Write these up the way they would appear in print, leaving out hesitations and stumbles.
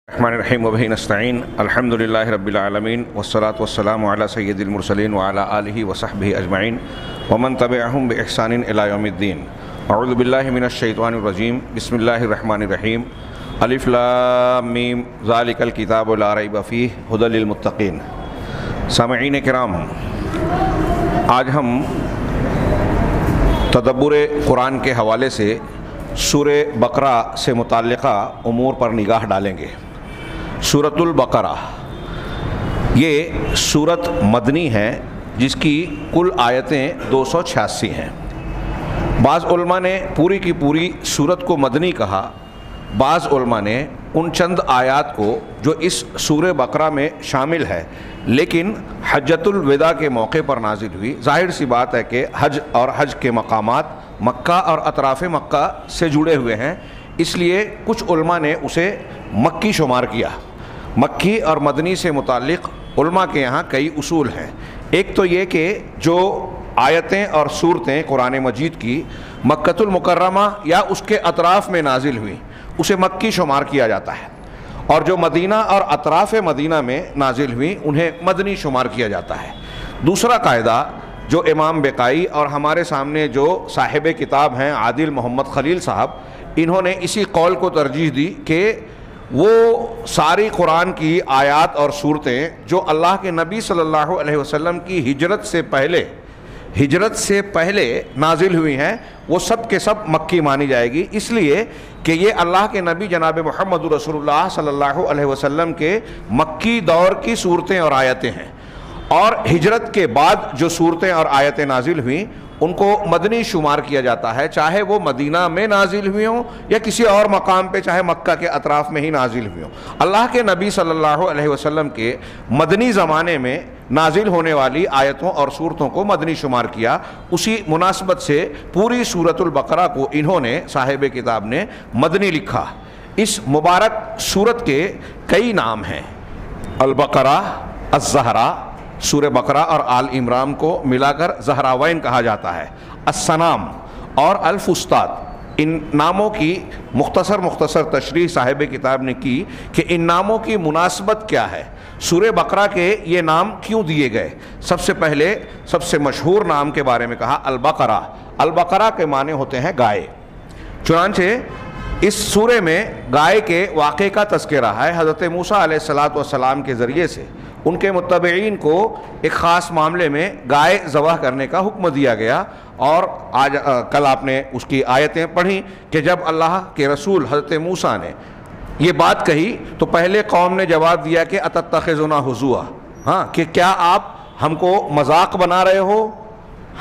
الرحمن الرحیم وبہ نستعین الحمد للہ رب العالمین والصلاة والسلام علی سید المرسلین وعلی آلہ وصحبہ اجمعین ومن تبعہم بإحسان الی یوم الدین. اعوذ باللہ من الشیطان الرجیم. بسم اللہ الرحمن الرحیم. الف لام میم ذالک الکتاب لا ریب فیہ ھدی للمتقین. سامعین کرام، آج ہم تدبر قرآن کے حوالے سے سورہ بقرہ سے متعلقہ امور پر نگاہ ڈالیں گے. سورۃ البقرہ یہ سورت مدنی ہے جس کی کل آیتیں 286 ہیں. بعض علماء نے پوری کی پوری سورت کو مدنی کہا، بعض علماء نے ان چند آیات کو جو اس سورہ بقرہ میں شامل ہے لیکن حجۃ الوداع کے موقع پر نازل ہوئی. ظاہر سی بات ہے کہ حج اور حج کے مقامات مکہ اور اطراف مکہ سے جڑے ہوئے ہیں، اس لیے کچھ علماء نے اسے مکی شمار کیا. مکی اور مدنی سے متعلق علماء کے یہاں کئی اصول ہیں. ایک تو یہ کہ جو آیتیں اور صورتیں قرآن مجید کی مکۃ المکرمہ یا اس کے اطراف میں نازل ہوئی اسے مکی شمار کیا جاتا ہے، اور جو مدینہ اور اطراف مدینہ میں نازل ہوئی انہیں مدنی شمار کیا جاتا ہے. دوسرا قاعدہ جو امام بقائی اور ہمارے سامنے جو صاحب کتاب ہیں عادل محمد خلیل صاحب، انہوں نے اسی قول کو ترجیح دی کہ وہ ساری قرآن کی آیات اور صورتیں جو اللہ کے نبی صلی اللہ علیہ وسلم کی ہجرت سے پہلے نازل ہوئی ہیں وہ سب کے سب مکی مانی جائے گی، اس لیے کہ یہ اللہ کے نبی جناب محمد رسول اللہ صلی اللہ علیہ وسلم کے مکی دور کی صورتیں اور آیتیں ہیں. اور ہجرت کے بعد جو صورتیں اور آیتیں نازل ہوئیں ان کو مدنی شمار کیا جاتا ہے، چاہے وہ مدینہ میں نازل ہوئی ہوں یا کسی اور مقام پہ، چاہے مکہ کے اطراف میں ہی نازل ہوئی ہوں. اللہ کے نبی صلی اللہ علیہ وسلم کے مدنی زمانے میں نازل ہونے والی آیتوں اور صورتوں کو مدنی شمار کیا. اسی مناسبت سے پوری سورۃ البقرہ کو انہوں نے صاحب کتاب نے مدنی لکھا. اس مبارک سورت کے کئی نام ہیں. البقرہ، الزہرا، سورہ بقرہ اور آل عمران کو ملا کر زہراوین کہا جاتا ہے. السنام اور الفستاد، ان ناموں کی مختصر تشریح صاحب کتاب نے کی کہ ان ناموں کی مناسبت کیا ہے، سورہ بقرہ کے یہ نام کیوں دیے گئے. سب سے پہلے سب سے مشہور نام کے بارے میں کہا البقرہ. البقرہ کے معنی ہوتے ہیں گائے. چنانچہ اس سورہ میں گائے کے واقعے کا تذکرہ ہے. حضرت موسیٰ علیہ السلام کے ذریعے سے ان کے متبعین کو ایک خاص معاملے میں گائے ذبح کرنے کا حکم دیا گیا، اور کل آپ نے اس کی آیتیں پڑھی کہ جب اللہ کے رسول حضرت موسیٰ نے یہ بات کہی تو پہلے قوم نے جواب دیا کہ اتتخذنا ہزوا، کہ کیا آپ ہم کو مذاق بنا رہے ہو،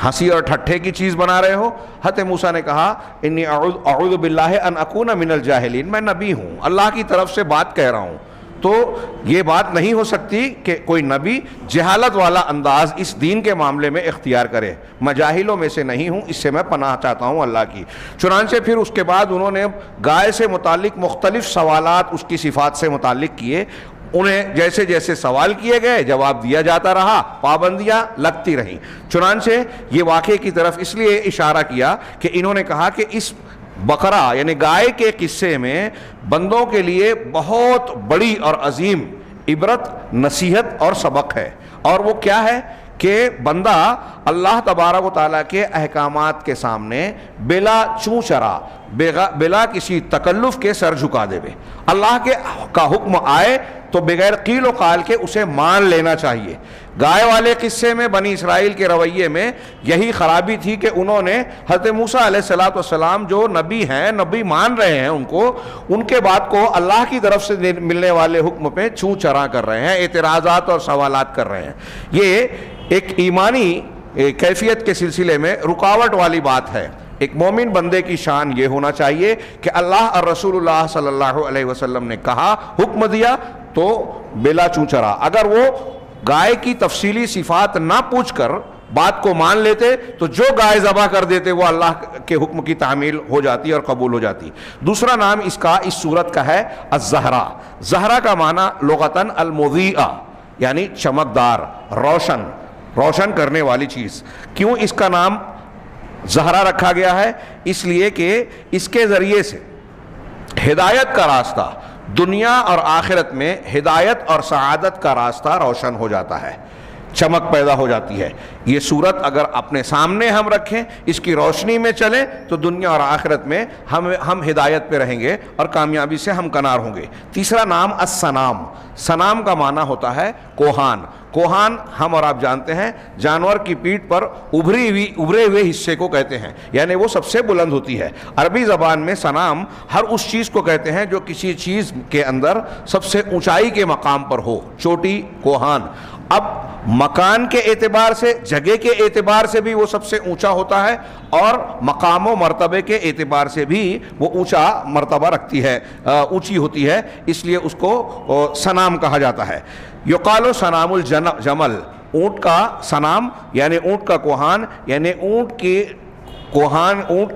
ہنسی اور ٹھٹھے کی چیز بنا رہے ہو. حضرت موسیٰ نے کہا انی اعوذ باللہ ان اکون من الجاہلین، میں نبی ہوں، اللہ کی طرف سے بات کہہ رہا ہوں. تو یہ بات نہیں ہو سکتی کہ کوئی نبی جہالت والا انداز اس دین کے معاملے میں اختیار کرے. میں جاہلوں میں سے نہیں ہوں، اس سے میں پناہ چاہتا ہوں اللہ کی. چنانچہ پھر اس کے بعد انہوں نے گائے سے متعلق مختلف سوالات اس کی صفات سے متعلق کیے. انہیں جیسے جیسے سوال کیے گئے جواب دیا جاتا رہا، پابندیاں لگتی رہیں. چنانچہ یہ واقعے کی طرف اس لیے اشارہ کیا کہ انہوں نے کہا کہ اس بقرہ یعنی گائے کے قصے میں بندوں کے لیے بہت بڑی اور عظیم عبرت، نصیحت اور سبق ہے. اور وہ کیا ہے کہ بندہ اللہ تبارک و تعالیٰ کے احکامات کے سامنے بلا چوں چرا، بلا کسی تکلف کے سر جھکا دے. اللہ کا حکم آئے تو بغیر قیل و قال کے اسے مان لینا چاہیے. گائے والے قصے میں بنی اسرائیل کے رویے میں یہی خرابی تھی کہ انہوں نے حضرت موسیٰ علیہ السلام جو نبی ہیں، نبی مان رہے ہیں ان کے بات کو اللہ کی طرف سے ملنے والے حکم پہ چوں چرا کر رہے ہیں، اعتراضات اور سوالات کر رہے ہیں. یہ ایک ایمانی کیفیت کے سلسلے میں رکاوٹ والی بات ہے. ایک مومن بندے کی شان یہ ہونا چاہیے کہ اللہ اور رسول اللہ صلی اللہ علیہ وسلم نے کہا، حکم دیا تو بلا چوں چرا. اگر وہ گائے کی تفصیلی صفات نہ پوچھ کر بات کو مان لیتے تو جو گائے ذبح کر دیتے وہ اللہ کے حکم کی تعمیل ہو جاتی اور قبول ہو جاتی. دوسرا نام اس صورت کا ہے الزہرا. زہرا کا معنی لغتاً المضیئہ یعنی چمکدار، روشن کرنے والی چیز. کیوں اس کا نام زہرا رکھا گیا ہے؟ اس لیے کہ اس کے ذریعے سے ہدایت کا راستہ دنیا اور آخرت میں ہدایت اور سعادت کا راستہ روشن ہو جاتا ہے، چمک پیدا ہو جاتی ہے۔ یہ صورت اگر اپنے سامنے ہم رکھیں، اس کی روشنی میں چلیں، تو دنیا اور آخرت میں ہم ہدایت پہ رہیں گے اور کامیابی سے ہم کنار ہوں گے۔ تیسرا نام السنام، سنام کا معنی ہوتا ہے کوہان۔ کوہان ہم اور آپ جانتے ہیں جانور کی پیٹھ پر ابھرے ہوئے حصے کو کہتے ہیں، یعنی وہ سب سے بلند ہوتی ہے۔ عربی زبان میں سنام ہر اس چیز کو کہتے ہیں جو کسی چیز کے اندر سب سے اونچائی کے مقام پر ہو، چوٹی، کوہان۔ اب مکان کے اعتبار سے، جگہ کے اعتبار سے بھی وہ سب سے اونچا ہوتا ہے، اور مقام و مرتبے کے اعتبار سے بھی وہ اونچا مرتبہ رکھتی ہے، اونچی ہوتی ہے، اس لیے اس کو سنام کہا جاتا ہے۔ یقال سنام الجمل، اونٹ کا سنام یعنی اونٹ کا کوہان، یعنی اونٹ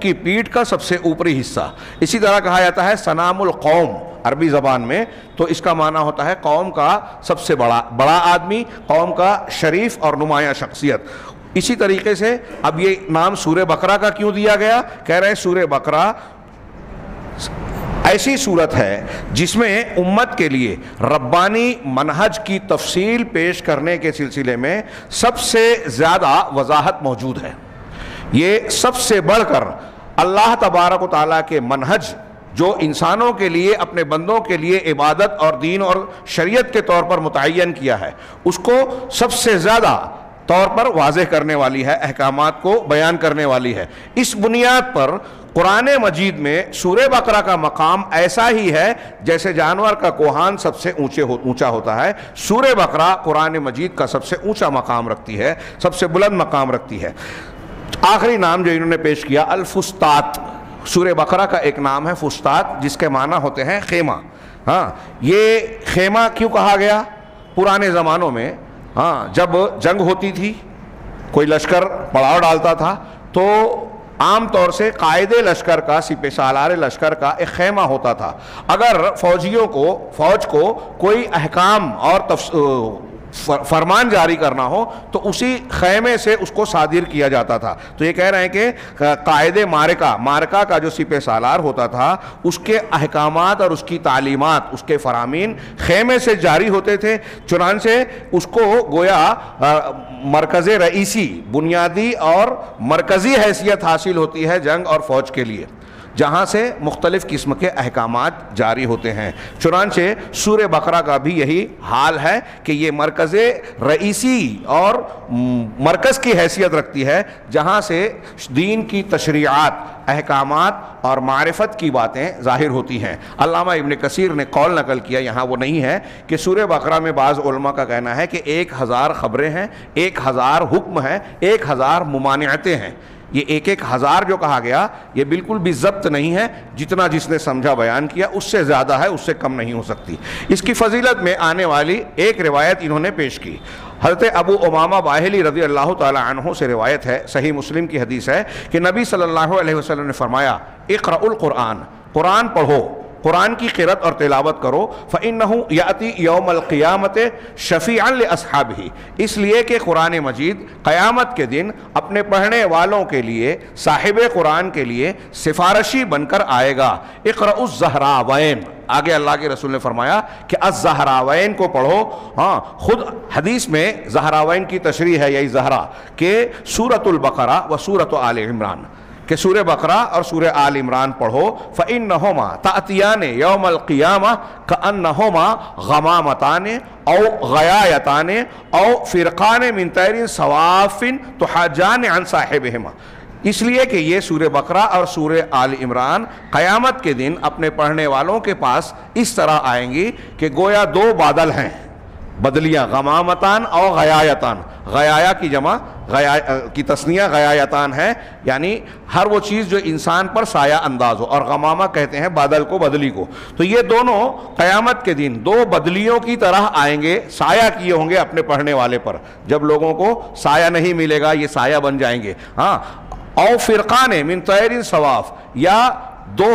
کی پیٹھ کا سب سے اوپری حصہ۔ اسی طرح کہا جاتا ہے سنام القوم عربی زبان میں، تو اس کا معنی ہوتا ہے قوم کا سب سے بڑا آدمی، قوم کا شریف اور نمایاں شخصیت۔ اسی طریقے سے اب یہ نام سورہ بقرہ کا کیوں دیا گیا؟ کہہ رہے ہیں سورہ بقرہ ایسی صورت ہے جس میں امت کے لیے ربانی منہج کی تفصیل پیش کرنے کے سلسلے میں سب سے زیادہ وضاحت موجود ہے۔ یہ سب سے بڑھ کر اللہ تبارک و تعالیٰ کے منہج جو انسانوں کے لیے، اپنے بندوں کے لیے عبادت اور دین اور شریعت کے طور پر متعین کیا ہے، اس کو سب سے زیادہ طور پر واضح کرنے والی ہے، احکامات کو بیان کرنے والی ہے۔ اس بنیاد پر قرآن مجید میں سورہ بقرہ کا مقام ایسا ہی ہے جیسے جانور کا کوہان سب سے اونچا ہوتا ہے، سورہ بقرہ قرآن مجید کا سب سے اونچا مقام رکھتی ہے، سب سے بلند مقام رکھتی ہے۔ آخری نام جو انہوں نے پیش کیا الفسطاط، سورہ بقرہ کا ایک نام ہے فسطاط، جس کے معنی ہوتے ہیں خیمہ۔ ہاں، یہ خیمہ کیوں کہا گیا؟ پرانے زمانوں میں جب جنگ ہوتی تھی، کوئی لشکر پڑاؤ ڈالتا تھا، تو عام طور سے قائد لشکر کا، سپہ سالار لشکر کا ایک خیمہ ہوتا تھا۔ اگر فوج کو کوئی احکام اور فرمان جاری کرنا ہو تو اسی خیمے سے اس کو صادر کیا جاتا تھا۔ تو یہ کہہ رہے ہیں کہ قائد معرکہ کا جو سپہ سالار ہوتا تھا، اس کے احکامات اور اس کی تعلیمات، اس کے فرامین خیمے سے جاری ہوتے تھے، چنانچہ اس کو گویا مرکز رئیسی، بنیادی اور مرکزی حیثیت حاصل ہوتی ہے جنگ اور فوج کے لیے، جہاں سے مختلف قسم کے احکامات جاری ہوتے ہیں۔ چنانچہ سورہ بقرہ کا بھی یہی حال ہے کہ یہ مرکز رئیسی اور مرکز کی حیثیت رکھتی ہے، جہاں سے دین کی تشریعات، احکامات اور معرفت کی باتیں ظاہر ہوتی ہیں۔ علامہ ابن کثیر نے قول نقل کیا، یہاں وہ نہیں ہے، کہ سورہ بقرہ میں بعض علماء کا کہنا ہے کہ 1000 خبریں ہیں، 1000 حکم ہیں، 1000 ممانعتیں ہیں۔ یہ 1000 جو کہا گیا یہ بالکل بھی ضبط نہیں ہے، جتنا جس نے سمجھا بیان کیا، اس سے زیادہ ہے، اس سے کم نہیں ہو سکتی۔ اس کی فضیلت میں آنے والی ایک روایت انہوں نے پیش کی۔ حضرت ابو امامہ باہلی رضی اللہ تعالی عنہ سے روایت ہے، صحیح مسلم کی حدیث ہے کہ نبی صلی اللہ علیہ وسلم نے فرمایا اقرأوا القرآن، قرآن پڑھو، قرآن کی قرأت اور تلاوت کرو، فَإِنَّهُ يَأْتِي يَوْمَ الْقِيَامَةِ شَفِيعًا لِأَصْحَابِهِ، اس لیے کہ قرآن مجید قیامت کے دن اپنے پڑھنے والوں کے لیے، صاحب قرآن کے لیے سفارشی بن کر آئے گا۔ اقرأوا الزہراوین، آگے اللہ کے رسول نے فرمایا کہ الزہراوین کو پڑھو۔ ہاں، خود حدیث میں زہراوین کی تشریح ہے، یہی زہرا، کہ سورۃ البقرہ و سورۃ آل عمران، کہ سورہ بقرہ اور سورہ آل عمران پڑھو۔ فَإِنَّهُمَا تَأْتِيَانِ يَوْمَ الْقِيَامَةِ كَأَنَّهُمَا غَمَامَتَانِ أَوْ غَيَايَتَانِ أَوْ فِرْقَانِ مِنْ طَيْرٍ صَوَافٍ تُحَاجَّانِ عَنْ صَاحِبِهِمَا، اس لیے کہ یہ سورہ بقرہ اور سورہ آل عمران قیامت کے دن اپنے پڑھنے والوں کے پاس اس طرح آئیں گی کہ گویا 2 بادل ہیں، بدلیاں، غمامتان اور غیایتان، غیایا کی جمع کی تثنیہ غیایتان ہے، یعنی ہر وہ چیز جو انسان پر سایہ انداز ہو، اور غمامہ کہتے ہیں بادل کو، بدلی کو۔ تو یہ دونوں قیامت کے دن 2 بدلیوں کی طرح آئیں گے، سایہ کیے ہوں گے اپنے پڑھنے والے پر، جب لوگوں کو سایہ نہیں ملے گا یہ سایہ بن جائیں گے۔ ہاں، او فرقان من طیر صواف، یا 2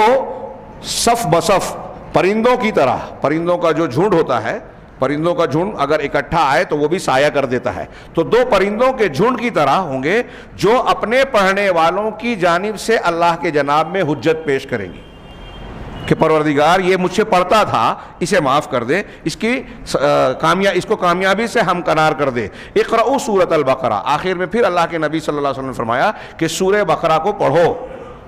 صف بصف پرندوں کی طرح، پرندوں کا جو جھنڈ ہوتا ہے، پرندوں کا جھنڈ اگر اکٹھا آئے تو وہ بھی سایہ کر دیتا ہے، تو 2 پرندوں کے جھنڈ کی طرح ہوں گے جو اپنے پڑھنے والوں کی جانب سے اللہ کے جناب میں حجت پیش کریں گی۔ کہ پروردگار یہ مجھ سے پڑھتا تھا، اسے معاف کر دے، اس کو کامیابی سے ہمکنار کر دے۔ اقرؤوا سورۃ البقرہ، آخر میں پھر اللہ کے نبی صلی اللہ علیہ وسلم نے فرمایا کہ سورہ بقرہ کو پڑھو۔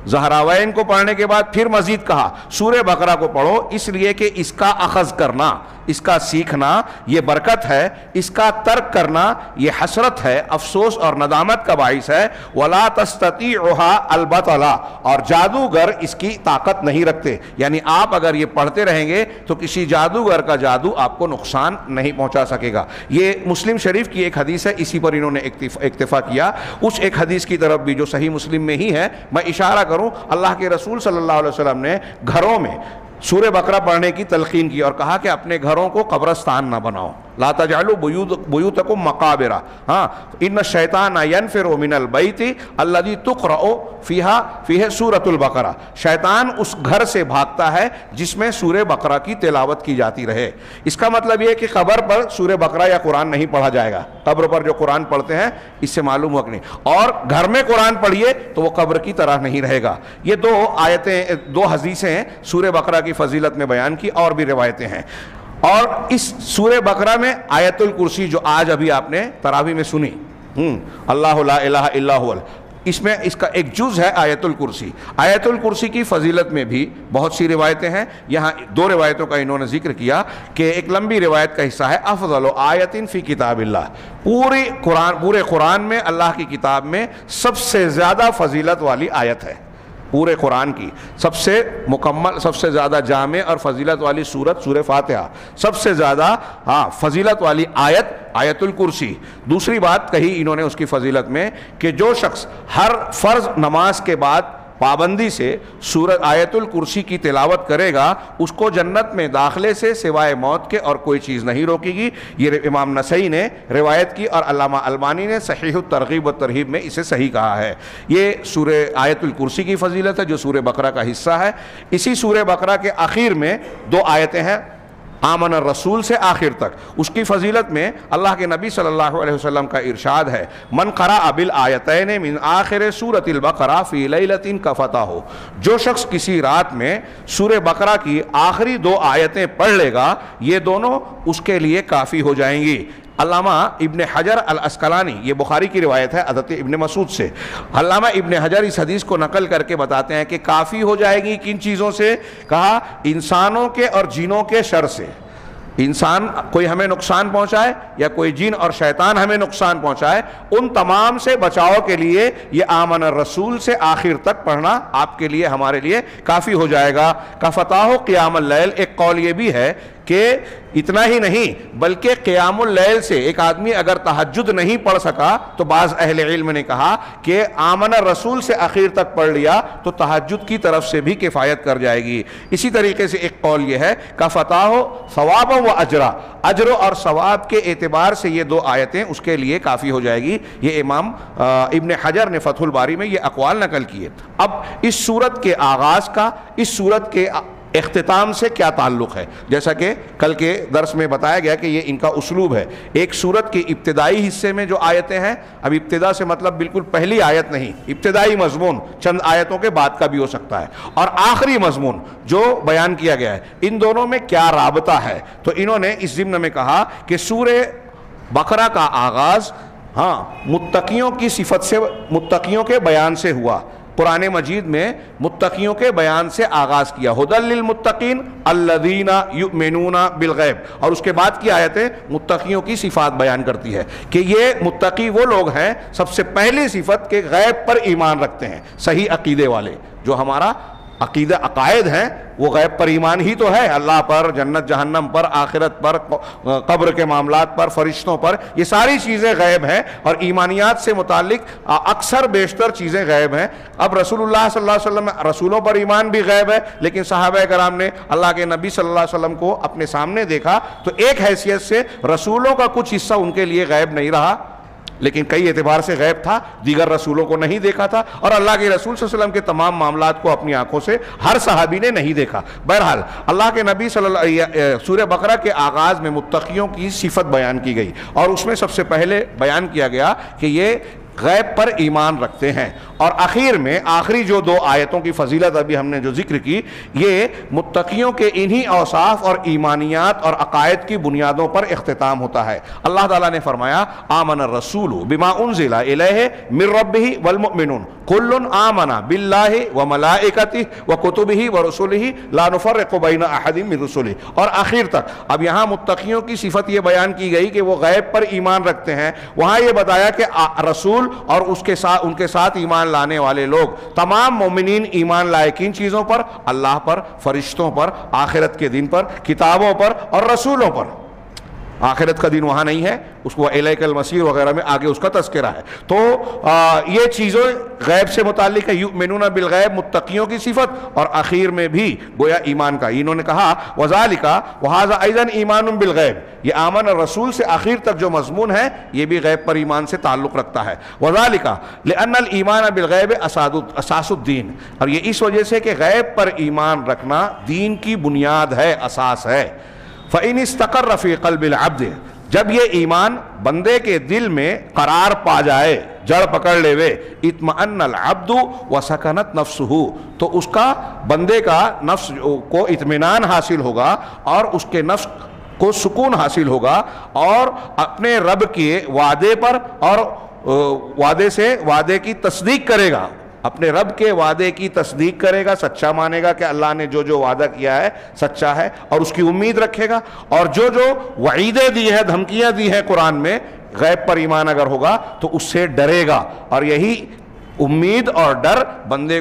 زہراوین کو پڑھنے کے بعد پھر مزید کہا سورہ بقرہ کو پڑھو، اس لیے کہ اس کا اخذ کرنا، اس کا سیکھنا یہ برکت ہے، اس کا ترک کرنا یہ حسرت ہے، افسوس اور ندامت کا باعث ہے۔ وَلَا تَسْتَطِيعُهَا الْبَطَلَ، اور جادوگر اس کی طاقت نہیں رکھتے، یعنی آپ اگر یہ پڑھتے رہیں گے تو کسی جادوگر کا جادو آپ کو نقصان نہیں پہنچا سکے گا۔ یہ مسلم شریف کی ایک حدیث ہے، اسی پر انہوں نے اکتفا کیا۔ اس ایک حدیث کی طرف بھی جو صحیح مسلم میں ہی ہے میں اشارہ کروں، اللہ کے رسول صلی اللہ علیہ وسلم نے گھروں میں سورہ بقرہ پڑھنے کی تلقین کی اور کہا کہ اپنے گھروں کو قبرستان نہ بناؤ، لا تجعلوا بیوتکم مقابر، ان الشیطان ینفر من البیت الذی تقرأ فیہ سورۃ البقرہ، شیطان اس گھر سے بھاگتا ہے جس میں سورہ بقرہ کی تلاوت کی جاتی رہے۔ اس کا مطلب یہ کہ قبر پر سورہ بقرہ یا قرآن نہیں پڑھا جائے گا، قبر پر جو قرآن پڑھتے ہیں اس سے معلوم ہوا کہ نہیں، اور گھر میں قرآن پڑھیے تو وہ قبر کی طرح نہیں رہے گا۔ یہ دو حدیثیں ہیں سورہ بقرہ کی فضیلت میں بیان کی، اور بھی روایتیں ہیں۔ اور اس سورہ بقرہ میں آیت الکرسی جو آج ابھی آپ نے تراویح میں سنی، اللہ لا الہ الا هو، اس میں اس کا ایک جز ہے آیت الکرسی۔ آیت الکرسی کی فضیلت میں بھی بہت سی روایتیں ہیں، یہاں دو روایتوں کا انہوں نے ذکر کیا کہ ایک لمبی روایت کا حصہ ہے افضل آیت فی کتاب اللہ، پورے قرآن میں اللہ کی کتاب میں سب سے زیادہ فضیلت والی آیت ہے، پورے قرآن کی سب سے مکمل، سب سے زیادہ جامع اور فضیلت والی سورت سورہ فاتحہ، سب سے زیادہ فضیلت والی آیت آیت الکرسی۔ دوسری بات کہی انہوں نے اس کی فضیلت میں کہ جو شخص ہر فرض نماز کے بعد پابندی سے سورت آیت الکرسی کی تلاوت کرے گا، اس کو جنت میں داخلے سے سوائے موت کے اور کوئی چیز نہیں روکے گی۔ یہ امام نسائی نے روایت کی اور علامہ البانی نے صحیح الترغیب و ترہیب میں اسے صحیح کہا ہے۔ یہ سورہ آیت الکرسی کی فضیلت ہے جو سورہ بقرہ کا حصہ ہے۔ اسی سورہ بقرہ کے آخر میں دو آیتیں ہیں، آمن الرسول سے آخر تک، اس کی فضیلت میں اللہ کے نبی صلی اللہ علیہ وسلم کا ارشاد ہے، من قرأ بالآیتین من آخر سورۃ البقرہ فی لیلۃ کفتہ، جو شخص کسی رات میں سورہ بقرہ کی آخری دو آیتیں پڑھ لے گا یہ دونوں اس کے لیے کافی ہو جائیں گی۔ علامہ ابن حجر العسقلانی، یہ بخاری کی روایت ہے حضرت ابن مسعود سے، علامہ ابن حجر اس حدیث کو نقل کر کے بتاتے ہیں کہ کافی ہو جائے گی کن چیزوں سے، کہا انسانوں کے اور جنوں کے شر سے، انسان کوئی ہمیں نقصان پہنچائے یا کوئی جن اور شیطان ہمیں نقصان پہنچائے، ان تمام سے بچاؤ کے لیے یہ آمن الرسول سے آخر تک پڑھنا آپ کے لیے ہمارے لیے کافی ہو جائے گا۔ کفتاہ قیام اللیل، ایک قول یہ بھی ہے کہ اتنا ہی نہیں بلکہ قیام اللیل سے ایک آدمی اگر تہجد نہیں پڑھ سکا تو بعض اہل علم نے کہا کہ آمن الرسول سے آخر تک پڑھ لیا تو تہجد کی طرف سے بھی کفایت کر جائے گی۔ اسی طریقے سے ایک قول یہ ہے کفتاہ ثواب و اجرا، اجر اور ثواب کے اعتبار سے یہ دو آیتیں اس کے لیے کافی ہو جائے گی۔ یہ امام ابن حجر نے فتح الباری میں یہ اقوال نقل کیے۔ اب اس سورت کے آغاز کا اس سورت کے اختتام سے کیا تعلق ہے، جیسا کہ کل کے درس میں بتایا گیا کہ یہ ان کا اسلوب ہے۔ ایک سورت کی ابتدائی حصے میں جو آیتیں ہیں، اب ابتدا سے مطلب بالکل پہلی آیت نہیں، ابتدائی مضمون چند آیتوں کے بعد کا بھی ہو سکتا ہے، اور آخری مضمون جو بیان کیا گیا ہے، ان دونوں میں کیا رابطہ ہے۔ تو انہوں نے اس ضمن میں کہا کہ سورہ بقرہ کا آغاز متقیوں کی صفت سے، متقیوں کے بیان سے ہوا، قرآن مجید میں متقیوں کے بیان سے آغاز کیا، ھدی للمتقین الذین یؤمنون بالغیب، اور اس کے بعد کی آیتیں متقیوں کی صفات بیان کرتی ہے کہ یہ متقی وہ لوگ ہیں، سب سے پہلی صفت کہ غیب پر ایمان رکھتے ہیں، صحیح عقیدے والے، جو ہمارا عقیدہ عقائد ہیں وہ غیب پر ایمان ہی تو ہے، اللہ پر، جنت جہنم پر، آخرت پر، قبر کے معاملات پر، فرشتوں پر، یہ ساری چیزیں غیب ہیں، اور ایمانیات سے متعلق اکثر بیشتر چیزیں غیب ہیں۔ اب رسول اللہ صلی اللہ علیہ وسلم، رسولوں پر ایمان بھی غیب ہے، لیکن صحابہ کرام نے اللہ کے نبی صلی اللہ علیہ وسلم کو اپنے سامنے دیکھا تو ایک حیثیت سے رسولوں کا کچھ حصہ ان کے لیے غیب نہیں رہا، لیکن کئی اعتبار سے غیب تھا، دیگر رسولوں کو نہیں دیکھا تھا، اور اللہ کے رسول صلی اللہ علیہ وسلم کے تمام معاملات کو اپنی آنکھوں سے ہر صحابی نے نہیں دیکھا۔ بہرحال اللہ کے نبی سورہ بقرہ کے آغاز میں متقیوں کی صفت بیان کی گئی، اور اس میں سب سے پہلے بیان کیا گیا کہ یہ غیب پر ایمان رکھتے ہیں۔ اور آخر میں آخری جو دو آیتوں کی فضیلت ابھی ہم نے جو ذکر کی، یہ متقیوں کے انہی اوصاف اور ایمانیات اور عقائد کی بنیادوں پر اختتام ہوتا ہے۔ اللہ تعالیٰ نے فرمایا آمن الرسول بما انزل الیہ من ربہ والمؤمنون کل آمن باللہ وملائکتہ وکتبہ ورسلہ لا نفرق بین احد من رسلہ، اور آخر تک۔ اب یہاں متقیوں کی صفت یہ بیان کی گئی کہ وہ غیب پر ایمان رکھتے ہیں، وہاں یہ بتایا کہ رسول اور ان کے ساتھ ایمان لانے والے لوگ، تمام مومنین ایمان لائے کن چیزوں پر؟ اللہ پر، فرشتوں پر، آخرت کے دن پر، کتابوں پر اور رسولوں پر۔ آخرت کا دن وہاں نہیں ہے، اس کو الیک المصیر وغیرہ میں آگے اس کا تذکرہ ہے۔ تو یہ چیزیں غیب سے متعلق ہے، یؤمنون بالغیب متقیوں کی صفت، اور اخیر میں بھی گویا ایمان کا انہوں نے کہا وذالک وہذا ایضا ایمان بالغیب، یہ آمن الرسول سے آخر تک جو مضمون ہے یہ بھی غیب پر ایمان سے تعلق رکھتا ہے۔ وذالک لأن الایمان بالغیب اساس الدین، اور یہ اس وجہ سے کہ غیب پر ایمان رکھنا دین کی بنیاد ہے، اساس ہے۔ فَإِنِ اسْتَقَرَّ فِي قَلْبِ الْعَبْدِ، جب یہ ایمان بندے کے دل میں قرار پا جائے، جڑ پکڑ لے وے، اطمأن العبد وسکنت نفسہ، تو اس کا بندے کا نفس کو اطمینان حاصل ہوگا اور اس کے نفس کو سکون حاصل ہوگا، اور اپنے رب کے وعدے پر اور وعدے کی تصدیق کرے گا، اپنے رب کے وعدے کی تصدیق کرے گا، سچا مانے گا کہ اللہ نے جو وعدہ کیا ہے سچا ہے، اور اس کی امید رکھے گا، اور جو وعیدیں دی ہے، دھمکیاں دی ہیں قرآن میں، غیب پر ایمان اگر ہوگا تو اس سے ڈرے گا۔ اور یہی امید اور ڈر بندے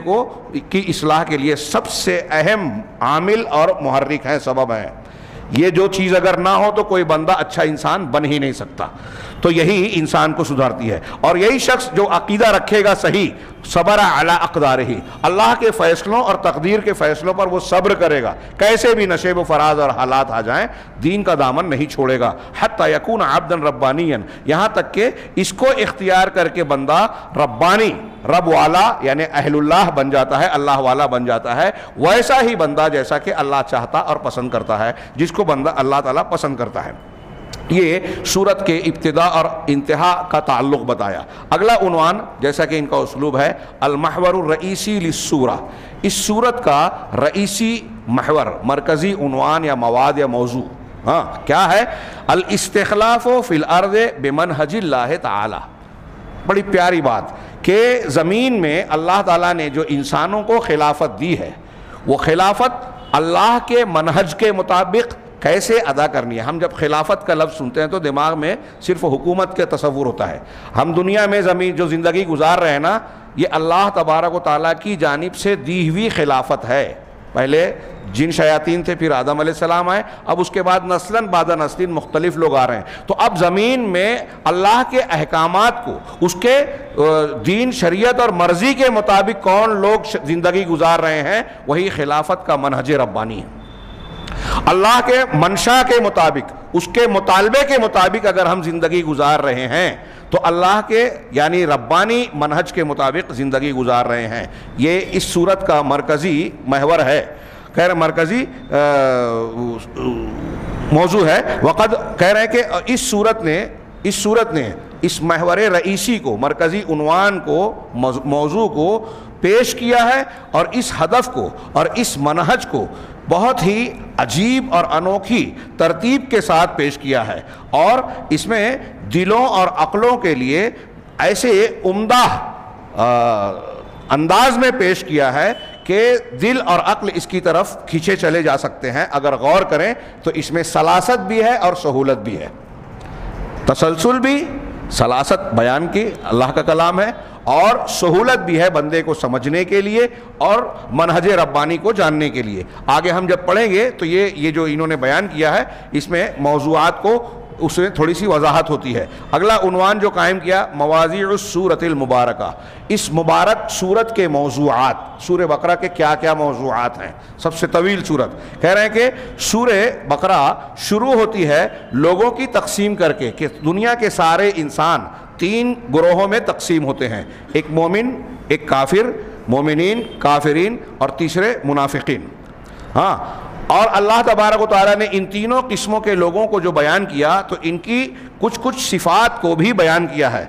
کی اصلاح کے لیے سب سے اہم عامل اور محرک ہیں، سبب ہیں۔ یہ جو چیز اگر نہ ہو تو کوئی بندہ اچھا انسان بن ہی نہیں سکتا، تو یہی انسان کو سدھارتی ہے۔ اور یہی شخص جو عقیدہ رکھے گا صحیح، صبر علی اقدارہ، اللہ کے فیصلوں اور تقدیر کے فیصلوں پر وہ صبر کرے گا، کیسے بھی نشیب و فراز اور حالات آ جائیں دین کا دامن نہیں چھوڑے گا، حتی یکون عبدا ربانیا، یہاں تک کہ اس کو اختیار کر کے بندہ ربانی، رب والا یعنی اہل اللہ بن جاتا ہے، اللہ والا بن جاتا ہے، ویسا ہی بندہ جیسا کہ اللہ چاہتا اور پسند کرتا ہے، جس کو بندہ اللہ تعالیٰ پسند کرتا ہے۔ یہ سورت کے ابتدا اور انتہا کا تعلق بتایا۔ اگلا عنوان جیسا کہ ان کا اسلوب ہے، المحور الرئیسی للسورہ، اس سورت کا رئیسی محور، مرکزی عنوان یا مواد یا موضوع کیا ہے؟ الاستخلاف فی الارض بمنہج اللہ تعالی۔ بڑی پیاری بات کہ زمین میں اللہ تعالیٰ نے جو انسانوں کو خلافت دی ہے، وہ خلافت اللہ کے منہج کے مطابق کیسے ادا کرنی ہے۔ ہم جب خلافت کا لفظ سنتے ہیں تو دماغ میں صرف حکومت کے تصور ہوتا ہے۔ ہم دنیا میں جو زندگی گزار رہے ہیں نا، یہ اللہ تبارک و تعالیٰ کی جانب سے دی ہوئی خلافت ہے۔ پہلے جن شیاطین تھے، پھر آدم علیہ السلام آئے، اب اس کے بعد نسلاً بعد نسلاً مختلف لوگ آ رہے ہیں۔ تو اب زمین میں اللہ کے احکامات کو، اس کے دین، شریعت اور مرضی کے مطابق کون لوگ زندگی گزار رہے ہیں، وہی خلافت کا منہج ربانی ہے۔ اللہ کے منشا کے مطابق، اس کے مطالبے کے مطابق اگر ہم زندگی گزار رہے ہیں تو اللہ کے یعنی ربانی منہج کے مطابق زندگی گزار رہے ہیں۔ یہ اس سورت کا مرکزی محور ہے، خیر مرکزی موضوع ہے۔ وقد کہہ رہے ہیں کہ اس سورت نے اس محور رئیسی کو، مرکزی عنوان کو، موضوع کو پیش کیا ہے، اور اس ہدف کو اور اس منہج کو بہت ہی عجیب اور انوکھی ترتیب کے ساتھ پیش کیا ہے، اور اس میں دلوں اور عقلوں کے لیے ایسے عمدہ انداز میں پیش کیا ہے کہ دل اور عقل اس کی طرف کھینچے چلے جا سکتے ہیں۔ اگر غور کریں تو اس میں سلاست بھی ہے اور سہولت بھی ہے، تسلسل بھی، سلاست بیان کی اللہ کا کلام ہے، اور سہولت بھی ہے بندے کو سمجھنے کے لیے اور منہج ربانی کو جاننے کے لیے۔ آگے ہم جب پڑھیں گے تو یہ جو انہوں نے بیان کیا ہے، اس میں موضوعات کو اس میں تھوڑی سی وضاحت ہوتی ہے۔ اگلا عنوان جو قائم کیا، مواضیع السورۃ المبارکہ، اس مبارک سورت کے موضوعات، سورہ بقرہ کے کیا کیا موضوعات ہیں۔ سب سے طویل سورت، کہہ رہے ہیں کہ سورہ بقرہ شروع ہوتی ہے لوگوں کی تقسیم کر کے، کہ دنیا کے سارے انسان 3 گروہوں میں تقسیم ہوتے ہیں، ایک مومن، ایک کافر، مومنین، کافرین، اور تیسرے منافقین۔ اور اللہ تبارک و تعالیٰ نے ان تینوں قسموں کے لوگوں کو جو بیان کیا تو ان کی کچھ صفات کو بھی بیان کیا ہے.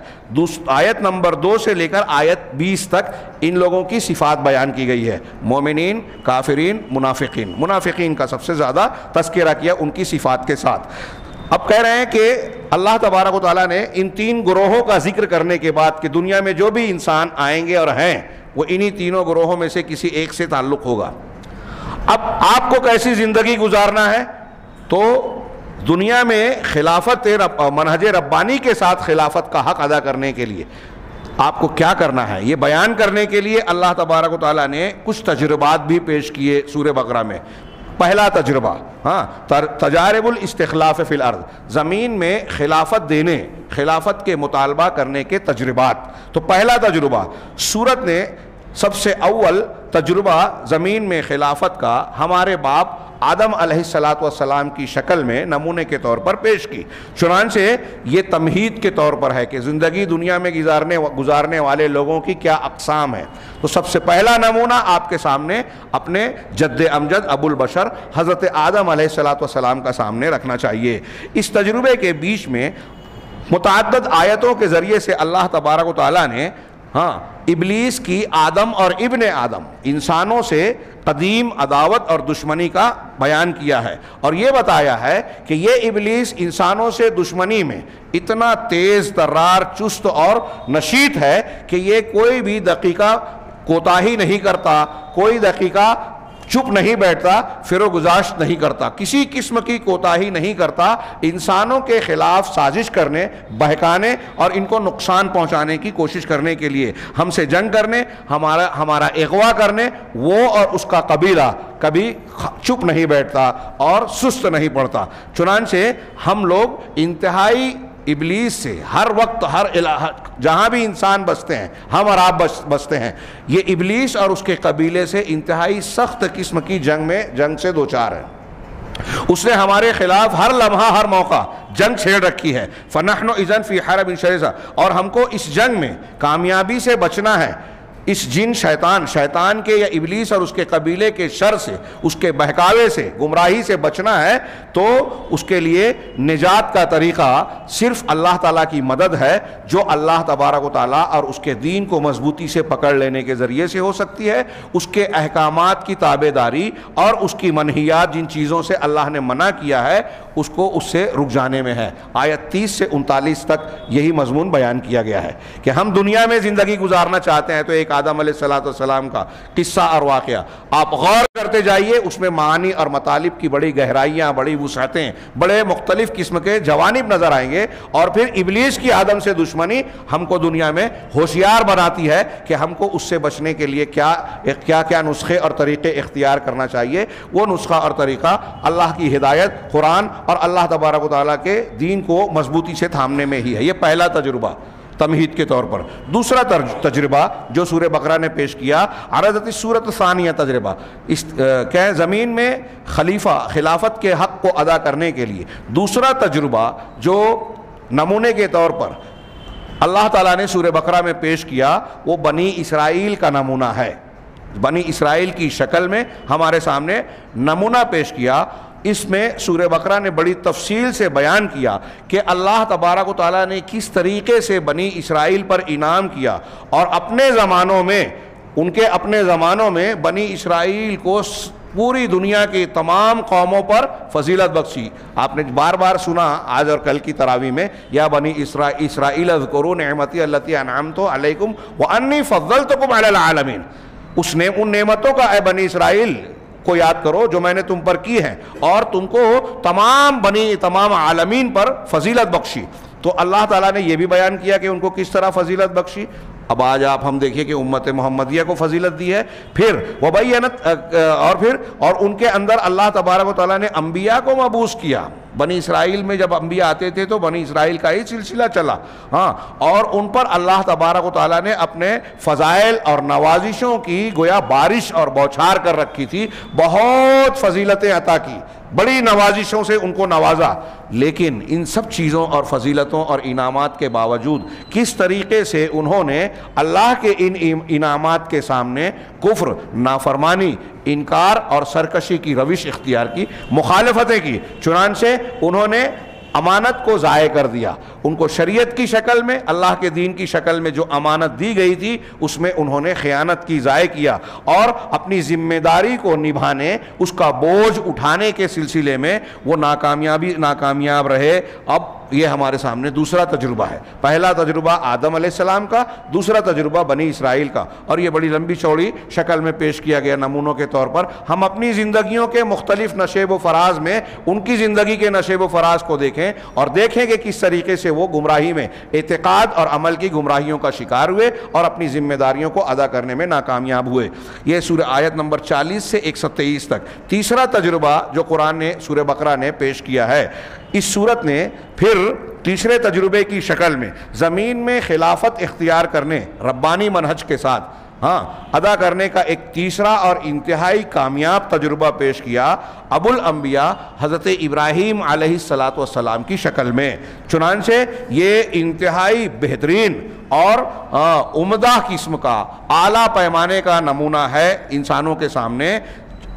آیت نمبر 2 سے لے کر آیت 20 تک ان لوگوں کی صفات بیان کی گئی ہے. مومنین، کافرین، منافقین. منافقین کا سب سے زیادہ تذکرہ کیا ان کی صفات کے ساتھ. اب کہہ رہے ہیں کہ اللہ تبارک و تعالیٰ نے ان 3 گروہوں کا ذکر کرنے کے بعد کہ دنیا میں جو بھی انسان آئیں گے اور ہیں وہ انہی تینوں گروہوں میں سے کسی ایک سے تعلق ہوگا. اب آپ کو کیسی زندگی گزارنا ہے؟ تو دنیا میں خلافت منہج ربانی کے ساتھ خلافت کا حق ادا کرنے کے لیے آپ کو کیا کرنا ہے یہ بیان کرنے کے لیے اللہ تبارک و تعالیٰ نے کچھ تجربات بھی پیش کیے سورہ بقرہ میں. پہلا تجربہ تجارب الاستخلاف فی الارض، زمین میں خلافت دینے، خلافت کے مطالبہ کرنے کے تجربات. تو پہلا تجربہ سورت نے سب سے اول تجربہ زمین میں خلافت کا ہمارے باپ آدم علیہ السلام کی شکل میں نمونے کے طور پر پیش کی. چنانچہ یہ تمہید کے طور پر ہے کہ زندگی دنیا میں گزارنے والے لوگوں کی کیا اقسام ہیں. تو سب سے پہلا نمونہ آپ کے سامنے اپنے جد امجد ابو البشر حضرت آدم علیہ السلام کا سامنے رکھنا چاہیے. اس تجربے کے بیچ میں متعدد آیتوں کے ذریعے سے اللہ تبارک و تعالیٰ نے ابلیس کی آدم اور ابن آدم انسانوں سے قدیم عداوت اور دشمنی کا بیان کیا ہے، اور یہ بتایا ہے کہ یہ ابلیس انسانوں سے دشمنی میں اتنا تیز ترار، چست اور نشیط ہے کہ یہ کوئی بھی دقیقہ کوتاہی نہیں کرتا، کوئی دقیقہ چپ نہیں بیٹھتا، فروگزاشت نہیں کرتا، کسی قسم کی کوتاہی نہیں کرتا انسانوں کے خلاف سازش کرنے، بہکانے اور ان کو نقصان پہنچانے کی کوشش کرنے کے لیے، ہم سے جنگ کرنے، ہمارا اغوا کرنے. وہ اور اس کا قبیلہ کبھی چپ نہیں بیٹھتا اور سست نہیں پڑتا. چنانچہ ہم لوگ انتہائی ابلیس سے ہر وقت جہاں بھی انسان بستے ہیں، ہم اور آپ بستے ہیں، یہ ابلیس اور اس کے قبیلے سے انتہائی سخت قسم کی جنگ سے دوچار ہے. اس نے ہمارے خلاف ہر لمحہ ہر موقع جنگ چھیڑ رکھی ہے. فنحن اذن فی حرب شرسہ، اور ہم کو اس جنگ میں کامیابی سے بچنا ہے. اس جن شیطان کے یا ابلیس اور اس کے قبیلے کے شر سے، اس کے بہکاوے سے، گمراہی سے بچنا ہے. تو اس کے لیے نجات کا طریقہ صرف اللہ تعالیٰ کی مدد ہے، جو اللہ تبارک و تعالیٰ اور اس کے دین کو مضبوطی سے پکڑ لینے کے ذریعے سے ہو سکتی ہے. اس کے احکامات کی تابع داری اور اس کی منہیات، جن چیزوں سے اللہ نے منع کیا ہے، اس کو اس سے رک جانے میں ہے. آیت 30 سے 39 تک یہی مضمون بیان کیا گیا ہے کہ ہم دنیا میں زندگی گزارنا چاہتے ہیں تو ایک آدم علیہ السلام کا قصہ اور واقعہ آپ غور کرتے جائیے. اس میں معانی اور مطالب کی بڑی گہرائیاں، بڑی وسعتیں، بڑے مختلف قسم کے جوانب نظر آئیں گے. اور پھر ابلیس کی آدم سے دشمنی ہم کو دنیا میں ہوشیار بناتی ہے کہ ہم کو اس سے بچنے کے لیے کیا نسخے اور طریقے اختیار کرنا چاہیے. وہ نسخہ اور طریقہ اللہ کی ہدایت، قرآن اور اللہ تبارک و تعالیٰ کے دین کو مضبوطی سے تھامنے میں ہی ہے. یہ پہلا تجربہ تمہید کے طور پر. دوسرا تجربہ جو سورہ بقرہ نے پیش کیا، عرضت السورۃ ثانیہ تجربہ، کہ زمین میں خلافت کے حق کو ادا کرنے کے لیے دوسرا تجربہ جو نمونے کے طور پر اللہ تعالیٰ نے سورہ بقرہ میں پیش کیا، وہ بنی اسرائیل کا نمونہ ہے. بنی اسرائیل کی شکل میں ہمارے سامنے نمونہ پیش کیا. اس میں سورہ بقرہ نے بڑی تفصیل سے بیان کیا کہ اللہ تبارک و تعالیٰ نے کس طریقے سے بنی اسرائیل پر انعام کیا، اور اپنے زمانوں میں بنی اسرائیل کو پوری دنیا کی تمام قوموں پر فضیلت بخشی. آپ نے بار بار سنا آج اور کل کی تراویح میں، یا بنی اسرائیل اذکروا نعمتی التی انعمت علیکم وانی فضلتکم علی العالمین. ان نعمتوں کا اے بنی اسرائیل کو یاد کرو جو میں نے تم پر کی ہیں، اور تم کو تمام عالمین پر فضیلت بخشی. تو اللہ تعالیٰ نے یہ بھی بیان کیا کہ ان کو کس طرح فضیلت بخشی. اب آج آپ ہم دیکھیے کہ امت محمدیہ کو فضیلت دی ہے. پھر وبینت اور ان کے اندر اللہ تبارک و تعالیٰ نے انبیاء کو مبعوث کیا. بنی اسرائیل میں جب انبیاء آتے تھے تو بنی اسرائیل کا ہی سلسلہ چلا، اور ان پر اللہ تبارک و تعالیٰ نے اپنے فضائل اور نوازشوں کی گویا بارش اور بوچھار کر رکھی تھی. بہت فضیلتیں عطا کی، بڑی نوازشوں سے ان کو نوازا. لیکن ان سب چیزوں اور فضیلتوں اور انعامات کے باوجود کس طریقے سے انہوں نے اللہ کے ان انعامات کے سامنے کفر، نافرمانی، انکار اور سرکشی کی روش اختیار کی، مخالفتیں کی، چنانچہ انہوں نے امانت کو ضائع کر دیا۔ ان کو شریعت کی شکل میں، اللہ کے دین کی شکل میں جو امانت دی گئی تھی اس میں انہوں نے خیانت کی، ضائع کیا، اور اپنی ذمہ داری کو نبھانے، اس کا بوجھ اٹھانے کے سلسلے میں وہ ناکامیاب رہے۔ اب یہ ہمارے سامنے دوسرا تجربہ ہے۔ پہلا تجربہ آدم علیہ السلام کا، دوسرا تجربہ بنی اسرائیل کا، اور یہ بڑی لمبی چوڑی شکل میں پیش کیا گیا نمونوں کے طور پر۔ ہم اپنی زندگیوں کے مختلف نشیب و فراز میں ان کی زندگی کے نشیب و فراز کو دیکھیں اور دیکھیں کہ کس طریقے سے وہ گمراہی میں، اعتقاد اور عمل کی گمراہیوں کا شکار ہوئے اور اپنی ذمہ داریوں کو ادا کرنے میں ناکامیاب ہوئے۔ یہ سورہ آیت نمبر 40 سے 123 تک تیسرا تجربہ جو قرآن نے سورہ بقرہ نے پیش کیا ہے۔ اس سورت نے پھر تیسرے تجربے کی شکل میں زمین میں خلافت اختیار کرنے، ربانی منہج کے ساتھ ادا کرنے کا ایک تیسرا اور انتہائی کامیاب تجربہ پیش کیا، ابو الانبیاء حضرت ابراہیم علیہ السلام کی شکل میں۔ چنانچہ یہ انتہائی بہترین اور عمدہ قسم کا اعلیٰ پیمانے کا نمونہ ہے انسانوں کے سامنے،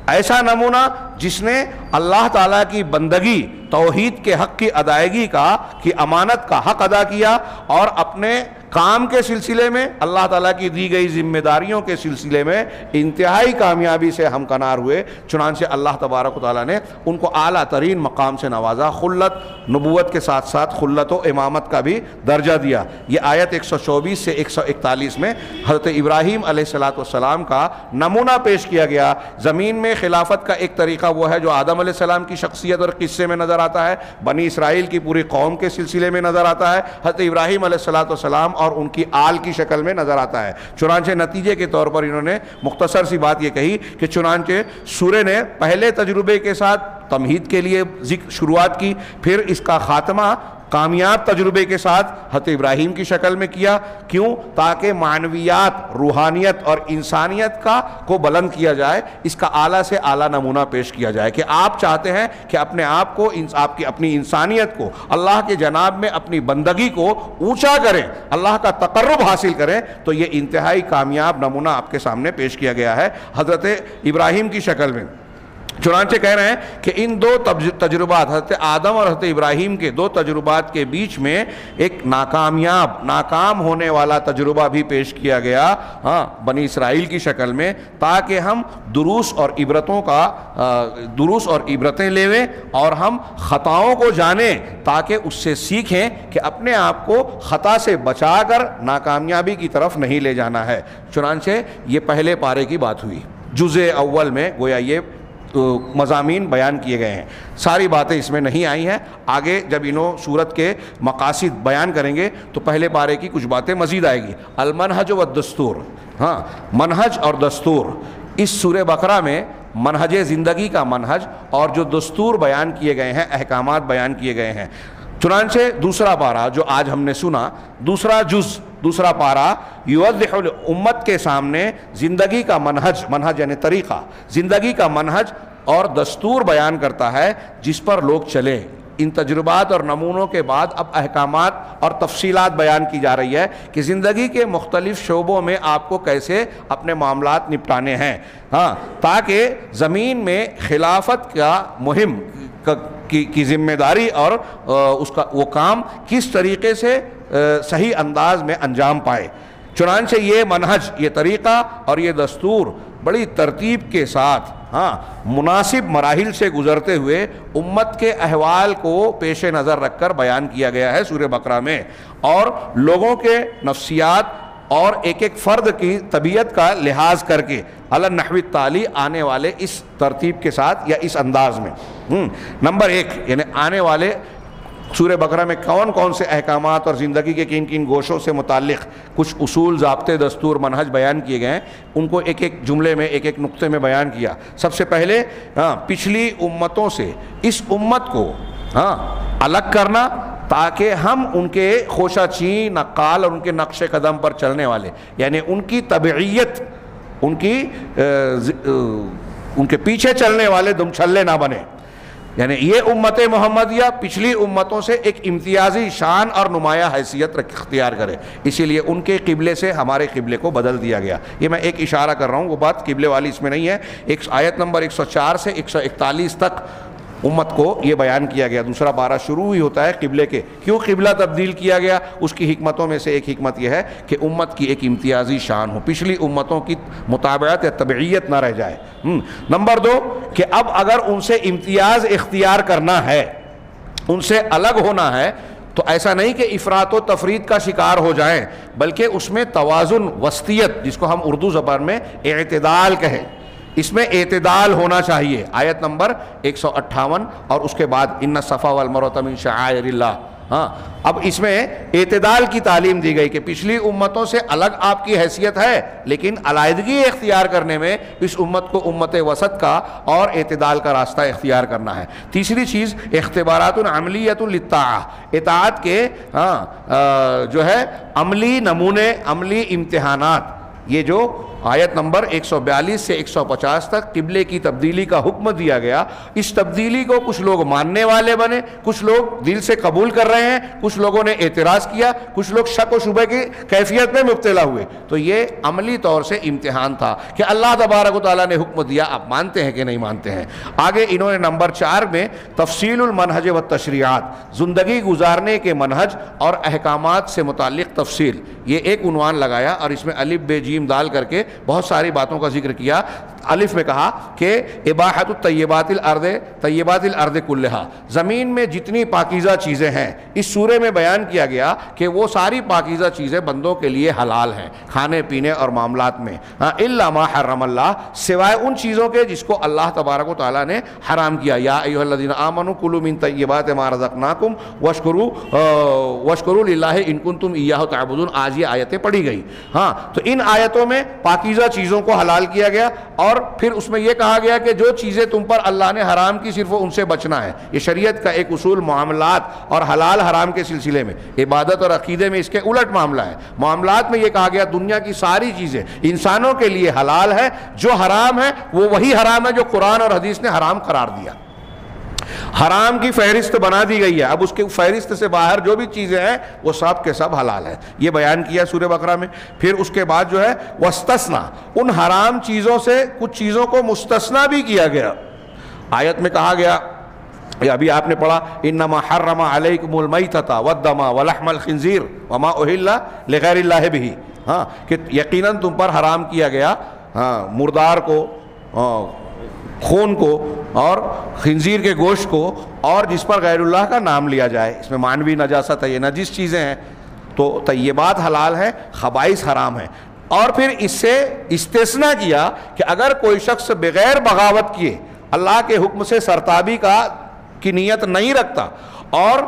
ایسا نمونہ جس نے اللہ تعالیٰ کی بندگی، توحید کے حق کی ادائیگی کی امانت کا حق ادا کیا، اور اپنے کام کے سلسلے میں، اللہ تعالیٰ کی دی گئی ذمہ داریوں کے سلسلے میں انتہائی کامیابی سے ہمکنار ہوئے۔ چنانچہ اللہ تبارک و تعالیٰ نے ان کو اعلیٰ ترین مقام سے نوازا، خلت، نبوت کے ساتھ ساتھ خلت و امامت کا بھی درجہ دیا۔ یہ آیت 124 سے 141 میں حضرت ابراہیم علیہ السلام کا نمونہ پیش کیا گیا۔ زمین میں خلافت کا ایک طریقہ وہ ہے جو آدم علیہ السلام کی شخصیت اور قصے میں نظر آتا ہے، بنی اسرائیل کی پوری قوم کے سلسلے میں نظر آتا ہے، حضرت ابراہیم علیہ السلام اور ان کی آل کی شکل میں نظر آتا ہے۔ چنانچہ نتیجے کے طور پر انہوں نے مختصر سی بات یہ کہی کہ چنانچہ سورہ نے پہلے تجربے کے ساتھ تمہید کے لیے شروعات کی، پھر اس کا خاتمہ کامیاب تجربے کے ساتھ حضرت ابراہیم کی شکل میں کیا۔ کیوں؟ تاکہ معنویات، روحانیت اور انسانیت کو بلند کیا جائے، اس کا اعلیٰ سے اعلیٰ نمونہ پیش کیا جائے کہ آپ چاہتے ہیں کہ اپنے آپ کو، اپنی انسانیت کو، اللہ کے جناب میں اپنی بندگی کو اونچا کریں، اللہ کا تقرب حاصل کریں، تو یہ انتہائی کامیاب نمونہ آپ کے سامنے پیش کیا گیا ہے حضرت ابراہیم کی شکل میں۔ چنانچہ کہہ رہے ہیں کہ ان دو تجربات، حضرت آدم اور حضرت ابراہیم کے دو تجربات کے بیچ میں ایک ناکام ہونے والا تجربہ بھی پیش کیا گیا بنی اسرائیل کی شکل میں، تاکہ ہم دروس اور عبرتیں لیں اور ہم خطاؤں کو جانیں، تاکہ اس سے سیکھیں کہ اپنے آپ کو خطا سے بچا کر ناکامیابی کی طرف نہیں لے جانا ہے۔ چنانچہ یہ پہلے پارے کی بات ہوئی، جزء اول میں گویا یہ مضامین بیان کیے گئے ہیں، ساری باتیں اس میں نہیں آئی ہیں، آگے جب انہوں سورت کے مقاصد بیان کریں گے تو پہلے پارے کی کچھ باتیں مزید آئے گی۔ المنہج والدستور، منہج اور دستور، اس سورہ بقرہ میں منہج زندگی کا منہج اور جو دستور بیان کیے گئے ہیں، احکامات بیان کیے گئے ہیں۔ چنانچہ دوسرا پارہ جو آج ہم نے سنا، دوسرا پارہ یوضح امت کے سامنے زندگی کا منہج یعنی طریقہ، زندگی کا منہج اور دستور بیان کرتا ہے جس پر لوگ چلیں۔ ان تجربات اور نمونوں کے بعد اب احکامات اور تفصیلات بیان کی جا رہی ہے کہ زندگی کے مختلف شعبوں میں آپ کو کیسے اپنے معاملات نپٹانے ہیں، تاکہ زمین میں خلافت کا مہم کی ذمہ داری اور وہ کام کس طریقے سے صحیح انداز میں انجام پائے۔ چنانچہ یہ منہج، یہ طریقہ اور یہ دستور بڑی ترتیب کے ساتھ مناسب مراحل سے گزرتے ہوئے امت کے احوال کو پیش نظر رکھ کر بیان کیا گیا ہے سورہ بقرہ میں، اور لوگوں کے نفسیات اور ایک ایک فرد کی طبیعت کا لحاظ کر کے علی النحو التالی آنے والے اس ترتیب کے ساتھ یا اس انداز میں۔ نمبر 1 یعنی آنے والے سورہ بقرہ میں کون کون سے احکامات اور زندگی کے کن کن گوشوں سے متعلق کچھ اصول، ضابطے، دستور، منہج بیان کیے گئے ہیں، ان کو ایک ایک جملے میں، ایک ایک نقطے میں بیان کیا۔ سب سے پہلے پچھلی امتوں سے اس امت کو الگ کرنا، تاکہ ہم ان کے خوشہ چین، نقال اور ان کے نقش قدم پر چلنے والے، یعنی ان کی طبعیت، ان کے پیچھے چلنے والے دم چھلے نہ بنے۔ یعنی یہ امت محمدیہ پچھلی امتوں سے ایک امتیازی شان اور نمایاں حیثیت اختیار کرے، اسی لیے ان کے قبلے سے ہمارے قبلے کو بدل دیا گیا۔ یہ میں ایک اشارہ کر رہا ہوں، وہ بات قبلے والی اس میں نہیں ہے۔ ایک آیت نمبر 104 سے 141 تک امت کو یہ بیان کیا گیا۔ دوسرا پارہ شروع ہی ہوتا ہے قبلے کے، کیوں قبلہ تبدیل کیا گیا؟ اس کی حکمتوں میں سے ایک حکمت یہ ہے کہ امت کی ایک امتیازی شان ہو، پچھلی امتوں کی مطابعت یا تبعیت نہ رہ جائے۔ نمبر 2 کہ اب اگر ان سے امتیاز اختیار کرنا ہے، ان سے الگ ہونا ہے، تو ایسا نہیں کہ افراط و تفرید کا شکار ہو جائیں، بلکہ اس میں توازن، وسطیت، جس کو ہم اردو زبان میں اعتدال کہیں، اس میں اعتدال ہونا چاہیے۔ آیت نمبر 158 اور اس کے بعد ان الصفا والمروہ من شعائر اللہ۔ ہاں، اب اس میں اعتدال کی تعلیم دی گئی کہ پچھلی امتوں سے الگ آپ کی حیثیت ہے، لیکن علیحدگی اختیار کرنے میں اس امت کو امت وسط کا اور اعتدال کا راستہ اختیار کرنا ہے۔ تیسری چیز اختبارات عملیۃ للطاعہ، اطاعت کے جو ہے عملی نمونے، عملی امتحانات، یہ جو آیت نمبر 142 سے 150 تک قبلے کی تبدیلی کا حکم دیا گیا، اس تبدیلی کو کچھ لوگ ماننے والے بنے، کچھ لوگ دل سے قبول کر رہے ہیں، کچھ لوگوں نے اعتراض کیا، کچھ لوگ شک و شبہ کی کیفیت میں مبتلا ہوئے۔ تو یہ عملی طور سے امتحان تھا کہ اللہ تبارک و تعالیٰ نے حکم دیا، آپ مانتے ہیں کہ نہیں مانتے ہیں۔ آگے انہوں نے نمبر 4 میں تفصیل المنہج و تشریعات، زندگی گزارنے کے منہج اور احکامات سے متعلق تفصیل، یہ ایک عنوان لگایا اور اس میں الف ب ج دال کر کے بہت ساری باتوں کا ذکر کیا۔ الف میں کہا کہ اباحت الطیبات الارض، طیبات الارض کلہا، زمین میں جتنی پاکیزہ چیزیں ہیں، اس سورے میں بیان کیا گیا کہ وہ ساری پاکیزہ چیزیں بندوں کے لیے حلال ہیں کھانے پینے اور معاملات میں، الا ما حرم اللہ، سوائے ان چیزوں کے جس کو اللہ تبارک و تعالیٰ نے حرام کیا۔ یا ایھا الذین آمنوا کلوا من طیبات ما رزقناکم واشکروا للہ ان کنتم ایاہ تعبدون، آج یہ آیتیں پڑھی گئی۔ ہاں، تو ان آیتوں میں پاکیزہ چیزوں کو حلال کیا گیا، اور پھر اس میں یہ کہا گیا کہ جو چیزیں تم پر اللہ نے حرام کی صرف ان سے بچنا ہے۔ یہ شریعت کا ایک اصول معاملات اور حلال حرام کے سلسلے میں، عبادت اور عقیدے میں اس کے الٹ معاملہ ہے۔ معاملات میں یہ کہا گیا دنیا کی ساری چیزیں انسانوں کے لیے حلال ہے، جو حرام ہے وہ وہی حرام ہے جو قرآن اور حدیث نے حرام قرار دیا۔ حرام کی فہرست بنا دی گئی ہے، اب اس کے فہرست سے باہر جو بھی چیزیں ہیں وہ سب کے سب حلال ہیں، یہ بیان کیا سورہ بقرہ میں۔ پھر اس کے بعد جو ہے واستثنا، ان حرام چیزوں سے کچھ چیزوں کو مستثنا بھی کیا گیا۔ آیت میں کہا گیا، ابھی آپ نے پڑھا انما حرم علیکم المیتۃ والدم ولحم الخنزیر وما اہل لغیر اللہ بہ، ہاں، کہ یقیناً تم پر حرام کیا گیا مردار کو، خون کو، اور خنزیر کے گوشت کو، اور جس پر غیر اللہ کا نام لیا جائے۔ اس میں معنوی نجاست ہے، یہ نجس چیزیں ہیں، تو طیبات حلال ہیں، خبائث حرام ہیں۔ اور پھر اس سے استثناء کیا کہ اگر کوئی شخص بغیر بغاوت کیے، اللہ کے حکم سے سرتابی کی نیت نہیں رکھتا اور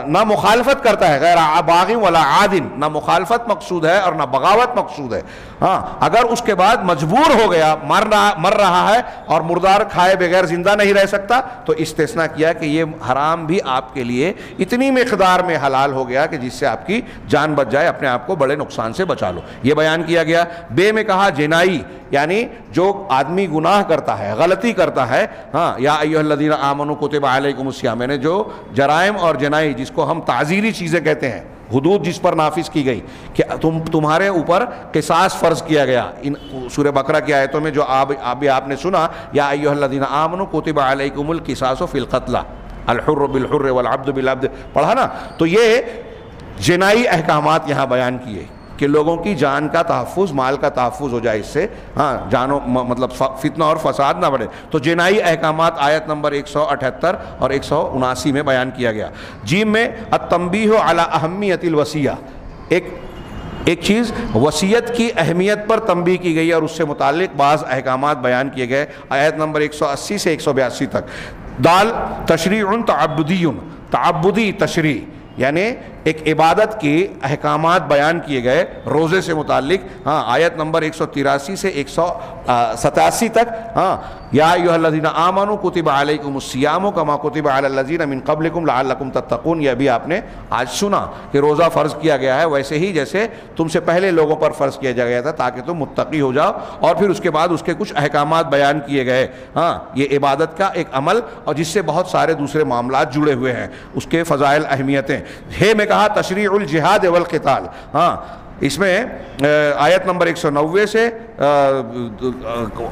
نہ مخالفت کرتا ہے، غیر باغ ولا عاد، نہ مخالفت مقصود ہے اور نہ بغاوت مقصود ہے، ہاں، اگر اس کے بعد مجبور ہو گیا، مر رہا ہے اور مردار کھائے بغیر زندہ نہیں رہ سکتا، تو استثناء کیا کہ یہ حرام بھی آپ کے لیے اتنی مقدار میں حلال ہو گیا کہ جس سے آپ کی جان بچ جائے، اپنے آپ کو بڑے نقصان سے بچا لو، یہ بیان کیا گیا۔ بے میں کہا جنائی، یعنی جو آدمی گناہ کرتا ہے، غلطی کرتا ہے، ہاں، یا ایھا الذین آمنوا کتب علیکم الصیام، یعنی جو جرائم اور جنائی، جس کو ہم تعزیری چیزیں کہتے ہیں، حدود جس پر نافذ کی گئی کہ تمہارے اوپر قصاص فرض کیا گیا، ان سورہ بقرہ کی آیتوں میں جو آپ نے سنا، یا ایھا الذین آمنوا کتب علیکم القصاص فی القتلى الحر بالحر والعبد بالعبد، پڑھا نا؟ تو یہ جنائی احکامات یہاں بیان کیے کہ لوگوں کی جان کا تحفظ، مال کا تحفظ ہو جائے، اس سے ہاں جانوں مطلب فتنہ اور فساد نہ بڑھے، تو جنائی احکامات آیت نمبر 178 اور 179 میں بیان کیا گیا۔ جیم میں التنبیہ علی اہمیت الوصیہ، ایک چیز وصیت کی اہمیت پر تنبیہ کی گئی اور اس سے متعلق بعض احکامات بیان کیے گئے، آیت نمبر 180 سے 182 تک۔ دال تشریع تعبدی، تعبدی تشریع، یعنی ایک عبادت کے احکامات بیان کیے گئے روزے سے متعلق. ہاں آیت نمبر 183 سے 187 تک. ہاں یا ایھا الذین آمنوا کتب علیکم الصیام کما کتب علی الذین من قبلکم لعلکم تتقون. یہ بھی آپ نے آج سنا کہ روزہ فرض کیا گیا ہے ویسے ہی جیسے تم سے پہلے لوگوں پر فرض کیا گیا تھا تاکہ تم متقی ہو جاؤ. اور پھر اس کے بعد اس کے کچھ احکامات بیان کیے گئے. ہاں یہ عبادت کا ایک عمل اور جس سے بہت سارے دوسرے معاملات جڑے ہوئے ہیں, اس کے فضائل اہمیتیں. ہے میں کہا تشریع الجہاد والقتال. ہاں اس میں آیت نمبر 190 سے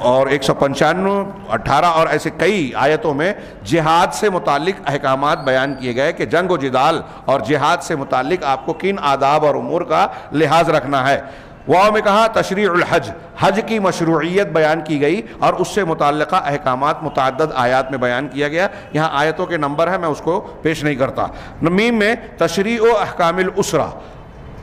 اور 195 18 اور ایسے کئی آیتوں میں جہاد سے متعلق احکامات بیان کیے گئے کہ جنگ و جدال اور جہاد سے متعلق آپ کو کن آداب اور امور کا لحاظ رکھنا ہے. واو میں کہا تشریع الحج, حج کی مشروعیت بیان کی گئی اور اس سے متعلقہ احکامات متعدد آیات میں بیان کیا گیا. یہاں آیتوں کے نمبر ہے, میں اس کو پیش نہیں کرتا. میم میں تشریع و احکام الاسرہ,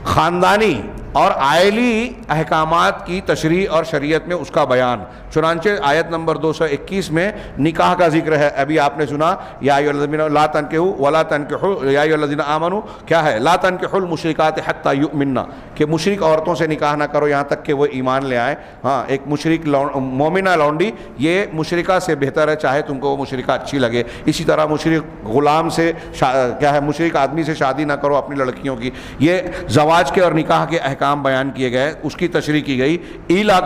خاندانی اور عائلی احکامات کی تشریح اور شریعت میں اس کا بیان. چنانچہ آیت نمبر 221 میں نکاح کا ذکر ہے. ابھی آپ نے سنا یا ایھا الذین لا تنکحوا ولا تنکحوا یا ایھا الذین آمنوا, کیا ہے لا تنکحوا المشرکات حتی یؤمنن, کہ مشرک عورتوں سے نکاح نہ کرو یہاں تک کہ وہ ایمان لے آئیں. ہاں ایک مشرک مومنہ لونڈی یہ مشرکہ سے بہتر ہے, چاہے تم کو وہ مشرکہ اچھی لگے. اسی طرح مشرک غلام سے کیا ہے مشرک آدمی سے شادی نہ کرو اپنی لڑکیوں کی. یہ زواج کے اور نکاح کے احکام بیان کیے گئے, اس کی تشریح کی گئی. ایلا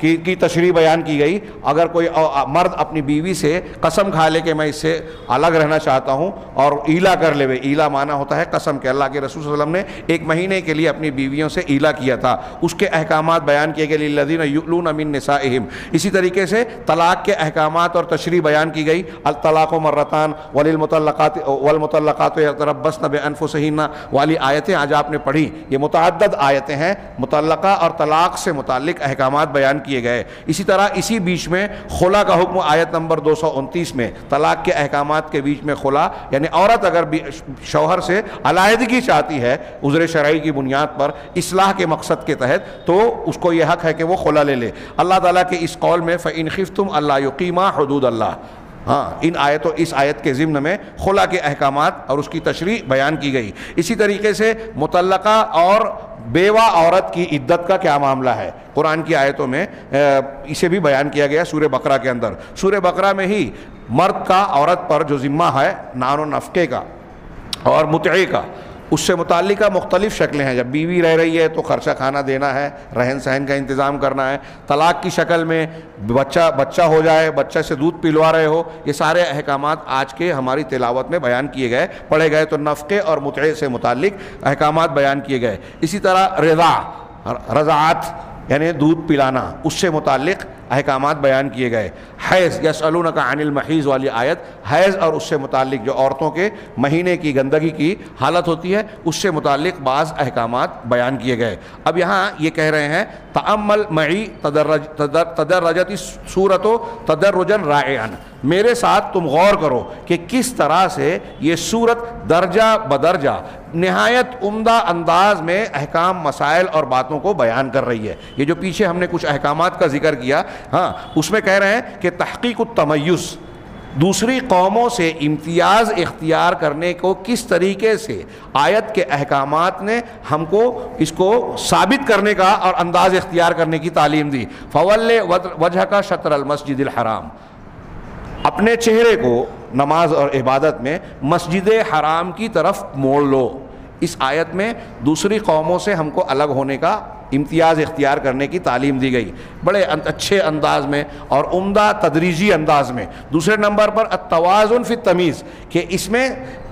کی تشریح بیان کی گئی. اگر کوئی مرد اپنی بیوی سے قسم کھا لے کہ میں اس سے الگ رہنا چاہتا ہوں اور ایلا کر لے, ایلا مانا ہوتا ہے قسم کے. اللہ کے رسول صلی اللہ علیہ وسلم نے 1 مہینے کے لیے اپنی بیویوں سے ایلا کیا تھا, اس کے احکامات بیان کیے گئے للذین یؤلون من نسائہم. اسی طریقے سے طلاق کے احکامات اور تشریح بیان کی گئی. الطلاق مرتان والمطلقات یتربصن بانفسہن والی آیتیں آج آپ نے پڑھی. یہ متعدد آیتیں ہیں, مطلقہ اور طلاق سے متعلق احکامات بیان کیے گئے. اسی طرح اسی بیچ میں خلا کا حکم آیت نمبر 229 میں, طلاق کے احکامات کے بیچ میں خلا, یعنی عورت اگر شوہر سے علیحدگی چاہتی ہے عذر شرعی کی بنیاد پر اصلاح کے مقصد کے تحت, تو اس کو یہ حق ہے کہ وہ خلا لے لے. اللہ تعالیٰ کے اس قول میں فَإِنْ خِفْتُمْ أَلَّا يُقِيمَا حُدُودَ اللَّهِ, ہاں اس آیت کے ضمن میں خلا کے احکامات اور اس کی تشریح بیان کی گئی. اسی طریقے سے مطلقہ اور بیوہ عورت کی عدت کا کیا معاملہ ہے, قرآن کی آیتوں میں اسے بھی بیان کیا گیا سورہ بقرہ کے اندر. سورہ بقرہ میں ہی مرد کا عورت پر جو ذمہ ہے نان و نفقے کا اور متعے کا, اس سے متعلقہ مختلف شکلیں ہیں. جب بیوی رہ رہی ہے تو خرچہ کھانا دینا ہے, رہن سہن کا انتظام کرنا ہے. طلاق کی شکل میں بچہ ہو جائے, بچہ سے دودھ پلوا رہے ہو, یہ سارے احکامات آج کے ہماری تلاوت میں بیان کیے گئے, پڑھے گئے. تو نفقے اور متعے سے متعلق احکامات بیان کیے گئے. اسی طرح رضاعت یعنی دودھ پلانا, اس سے متعلق احکامات بیان کیے گئے. حیض یسألونک عن المحیض والی آیت, حیض اور اس سے متعلق جو عورتوں کے مہینے کی گندگی کی حالت ہوتی ہے اس سے متعلق بعض احکامات بیان کیے گئے. اب یہاں یہ کہہ رہے ہیں تأمل معی تدرجت السورۃ تدرجا رائعا, میرے ساتھ تم غور کرو کہ کس طرح سے یہ سورت درجہ بدرجہ نہایت عمدہ انداز میں احکام, مسائل اور باتوں کو بیان کر رہی ہے. یہ جو پیچھے ہم نے کچھ احکامات کا ذکر کیا, ہاں اس میں کہہ رہے ہیں کہ تحقیق التمیز, دوسری قوموں سے امتیاز اختیار کرنے کو کس طریقے سے آیت کے احکامات نے ہم کو اس کو ثابت کرنے کا اور انداز اختیار کرنے کی تعلیم دی. فَوَلِّ وَجْهَكَ شَطْرَ الْمَسْجِدِ الْحَرَامِ, اپنے چہرے کو نماز اور عبادت میں مسجد حرام کی طرف موڑ لو. اس آیت میں دوسری قوموں سے ہم کو الگ ہونے کا, امتیاز اختیار کرنے کی تعلیم دی گئی, بڑے اچھے انداز میں اور عمدہ تدریجی انداز میں. دوسرے نمبر پر التوازن فی التمیز, کہ اس میں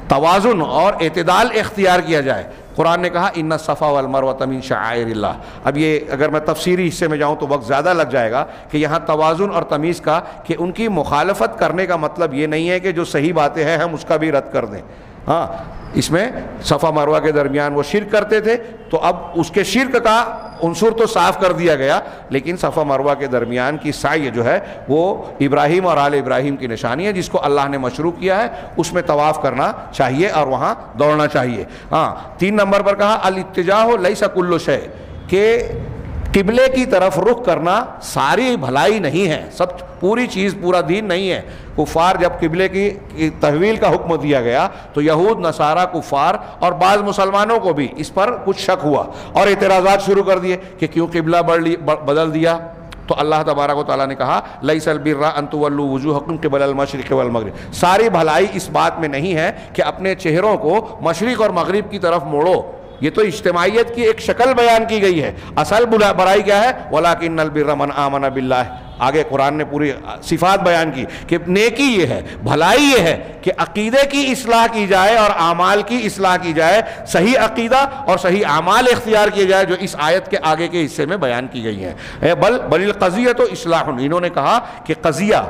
توازن اور اعتدال اختیار کیا جائے. قرآن نے کہا ان الصفا والمروۃ من شعائر اللہ. اب یہ اگر میں تفسیری حصے میں جاؤں تو وقت زیادہ لگ جائے گا کہ یہاں توازن اور تمیز کا, کہ ان کی مخالفت کرنے کا مطلب یہ نہیں ہے کہ جو صحیح باتیں ہیں ہم اس کا بھی رد کر دیں. ہاں اس میں صفا مروہ کے درمیان وہ شرک کرتے تھے, تو اب اس کے شرک کا عنصر تو صاف کر دیا گیا, لیکن صفا مروہ کے درمیان کی سعی جو ہے وہ ابراہیم اور آل ابراہیم کی نشانی ہے, جس کو اللہ نے مشروع کیا ہے. اس میں طواف کرنا چاہیے اور وہاں دوڑنا چاہیے. ہاں 3 نمبر پر کہا الاتجاہ لیس کل شیء, کہ قبلے کی طرف رخ کرنا ساری بھلائی نہیں ہے، سب پوری چیز پورا دین نہیں ہے۔ کفار جب قبلے کی تحویل کا حکم دیا گیا تو یہود نصارہ کفار اور بعض مسلمانوں کو بھی اس پر کچھ شک ہوا اور اعتراضات شروع کر دیے کہ کیوں قبلہ بدل دیا۔ تو اللہ تبارک و تعالیٰ نے کہا لیس البر ان تولوا وجوہکم قبل المشرق والمغرب، ساری بھلائی اس بات میں نہیں ہے کہ اپنے چہروں کو مشرق اور مغرب کی طرف موڑو، یہ تو اجتماعیت کی ایک شکل بیان کی گئی ہے، اصل برائی کیا ہے؟ وَلَٰكِنَّ الْبِرَّ مَنْ آمَنَ بِاللَّهِ، آگے قرآن نے پوری صفات بیان کی کہ نیکی یہ ہے، بھلائی یہ ہے کہ عقیدے کی اصلاح کی جائے اور اعمال کی اصلاح کی جائے، صحیح عقیدہ اور صحیح اعمال اختیار کیے جائے جو اس آیت کے آگے کے حصے میں بیان کی گئی ہیں۔ بل القضیۃ اصلاح، انہوں نے کہا کہ قضیہ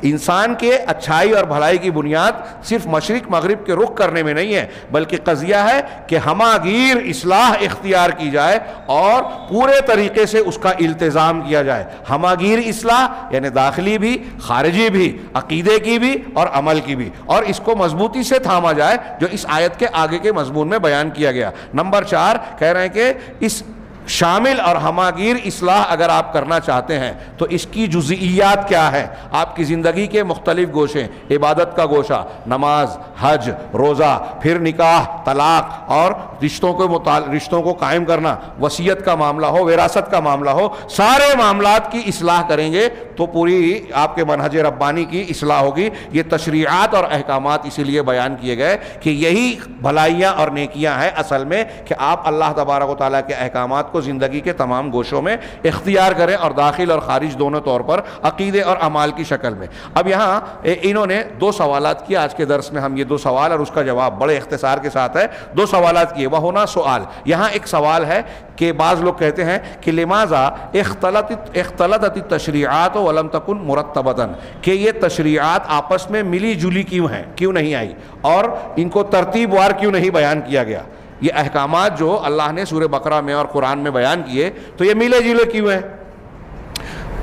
انسان کے اچھائی اور بھلائی کی بنیاد صرف مشرق مغرب کے رخ کرنے میں نہیں ہے، بلکہ قضیہ ہے کہ ہماگیر اصلاح اختیار کی جائے اور پورے طریقے سے اس کا التزام کیا جائے۔ ہماگیر اصلاح یعنی داخلی بھی، خارجی بھی، عقیدے کی بھی اور عمل کی بھی، اور اس کو مضبوطی سے تھاما جائے جو اس آیت کے آگے کے مضمون میں بیان کیا گیا۔ نمبر 4 کہہ رہے ہیں کہ اس شامل اور ہماگیر اصلاح اگر آپ کرنا چاہتے ہیں تو اس کی جزئیات کیا ہے؟ آپ کی زندگی کے مختلف گوشے، عبادت کا گوشہ، نماز، حج، روزہ، پھر نکاح، طلاق اور رشتوں کو قائم کرنا، وصیت کا معاملہ ہو، وراثت کا معاملہ ہو، سارے معاملات کی اصلاح کریں گے تو پوری آپ کے منہج ربانی کی اصلاح ہوگی۔ یہ تشریعات اور احکامات اسی لیے بیان کیے گئے کہ یہی بھلائیاں اور نیکیاں ہیں اصل میں، کہ آپ اللہ تبارک و تعالیٰ کے احکامات کو زندگی کے تمام گوشوں میں اختیار کریں، اور داخل اور خارج دونوں طور پر، عقیدے اور اعمال کی شکل میں۔ اب یہاں انہوں نے 2 سوالات کیے، آج کے درس میں ہم یہ 2 سوال اور اس کا جواب بڑے اختصار کے ساتھ ہے، 2 سوالات کیے۔ وہ ہونا سوال، یہاں ایک سوال ہے کہ بعض لوگ کہتے ہیں کہ لماذا اختلطت التشریعات ولم تکن مرتبۃ، کہ یہ تشریعات آپس میں ملی جلی کیوں ہیں، کیوں نہیں آئی، اور ان کو ترتیب وار کیوں نہیں بیان کیا گیا؟ یہ احکامات جو اللہ نے سورہ بقرہ میں اور قرآن میں بیان کیے تو یہ ملے جلے کیوں ہیں؟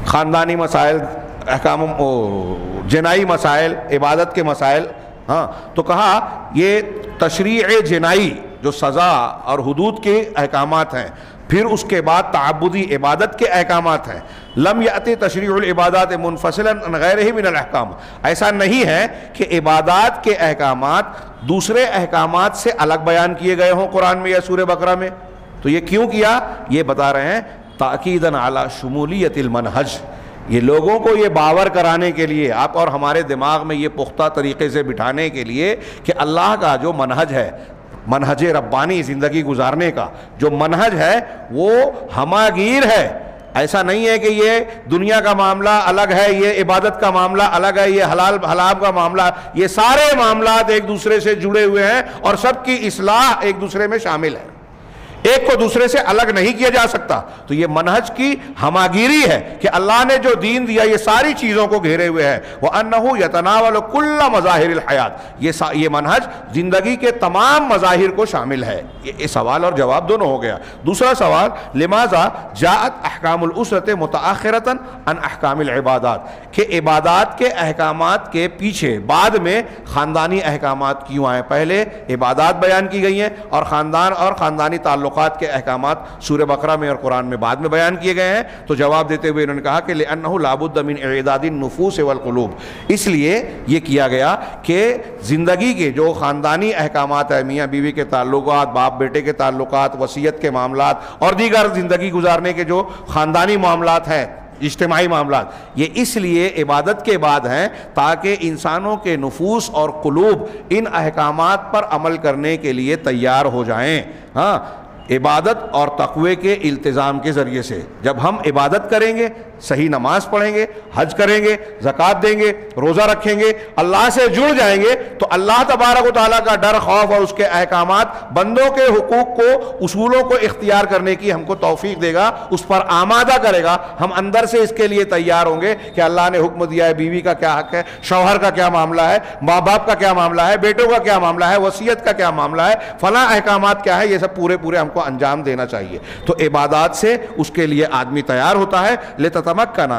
خاندانی مسائل، احکام، جنائی مسائل، عبادت کے مسائل، ہاں تو کہا یہ تشریع جنائی جو سزا اور حدود کے احکامات ہیں، پھر اس کے بعد تعبدی عبادت کے احکامات ہیں۔ لم یأتی تشریع العبادات منفصلا عن غیرہ من الاحکام، ایسا نہیں ہے کہ عبادات کے احکامات دوسرے احکامات سے الگ بیان کیے گئے ہوں قرآن میں یا سورہ بقرہ میں۔ تو یہ کیوں کیا؟ یہ بتا رہے ہیں تاکیداً علی شمولیت المنہج، یہ لوگوں کو یہ باور کرانے کے لیے، آپ اور ہمارے دماغ میں یہ پختہ طریقے سے بٹھانے کے لیے کہ اللہ کا جو منہج ہے، منہج ربانی زندگی گزارنے کا جو منہج ہے وہ ہماگیر ہے۔ ایسا نہیں ہے کہ یہ دنیا کا معاملہ الگ ہے، یہ عبادت کا معاملہ الگ ہے، یہ حلال حرام کا معاملہ، یہ سارے معاملات ایک دوسرے سے جڑے ہوئے ہیں اور سب کی اصلاح ایک دوسرے میں شامل ہے، ایک کو دوسرے سے الگ نہیں کیا جا سکتا۔ تو یہ منہج کی ہماگیری ہے کہ اللہ نے جو دین دیا یہ ساری چیزوں کو گھیرے ہوئے ہے، وَأَنَّهُ يَتَنَاوَلُ كُلَّ مَظَاهِرِ الْحَيَاةِ، یہ منہج زندگی کے تمام مظاہر کو شامل ہے۔ یہ سوال اور جواب دونوں ہو گیا۔ دوسرا سوال، لماذا جاءت احکام الاسرۃ متأخرۃ عن احکام العبادات، کہ عبادات کے احکامات کے پیچھے بعد میں خاندانی احکامات کیوں آئے؟ پہلے عبادات بیان کی گئی ہیں اور خاندان اور خاندانی تعلقات کے احکامات سورہ بقرہ میں اور قرآن میں بعد میں بیان کیے گئے ہیں۔ تو جواب دیتے ہوئے انہوں نے کہا کہ لأنہ لابد من اعداد النفوس والقلوب، اس لیے یہ کیا گیا کہ زندگی کے جو خاندانی احکامات ہیں، میاں بیوی کے تعلقات، باپ بیٹے کے تعلقات، وصیت کے معاملات اور دیگر زندگی گزارنے کے جو خاندانی معاملات ہیں، اجتماعی معاملات، یہ اس لیے عبادت کے بعد ہیں تاکہ انسانوں کے نفوس اور قلوب ان احکامات پر عمل کرنے کے لیے تیار ہو جائیں۔ ہاں، عبادت اور تقوی کے التزام کے ذریعے سے جب ہم عبادت کریں گے، صحیح نماز پڑھیں گے، حج کریں گے، زکوٰۃ دیں گے، روزہ رکھیں گے، اللہ سے جڑ جائیں گے تو اللہ تبارک و تعالیٰ کا ڈر، خوف اور اس کے احکامات، بندوں کے حقوق کو، اصولوں کو اختیار کرنے کی ہم کو توفیق دے گا، اس پر آمادہ کرے گا۔ ہم اندر سے اس کے لیے تیار ہوں گے کہ اللہ نے حکم دیا ہے، بیوی کا کیا حق ہے، شوہر کا کیا معاملہ ہے، ماں باپ کا کیا معاملہ ہے، بیٹوں کا کیا معاملہ ہے، وصیت کا کیا معاملہ ہے، فلاں احکامات کیا ہے، یہ سب پورے ہم کو انجام دینا چاہیے۔ تو عبادات سے اس کے لیے آدمی تیار ہوتا ہے، لتتمکن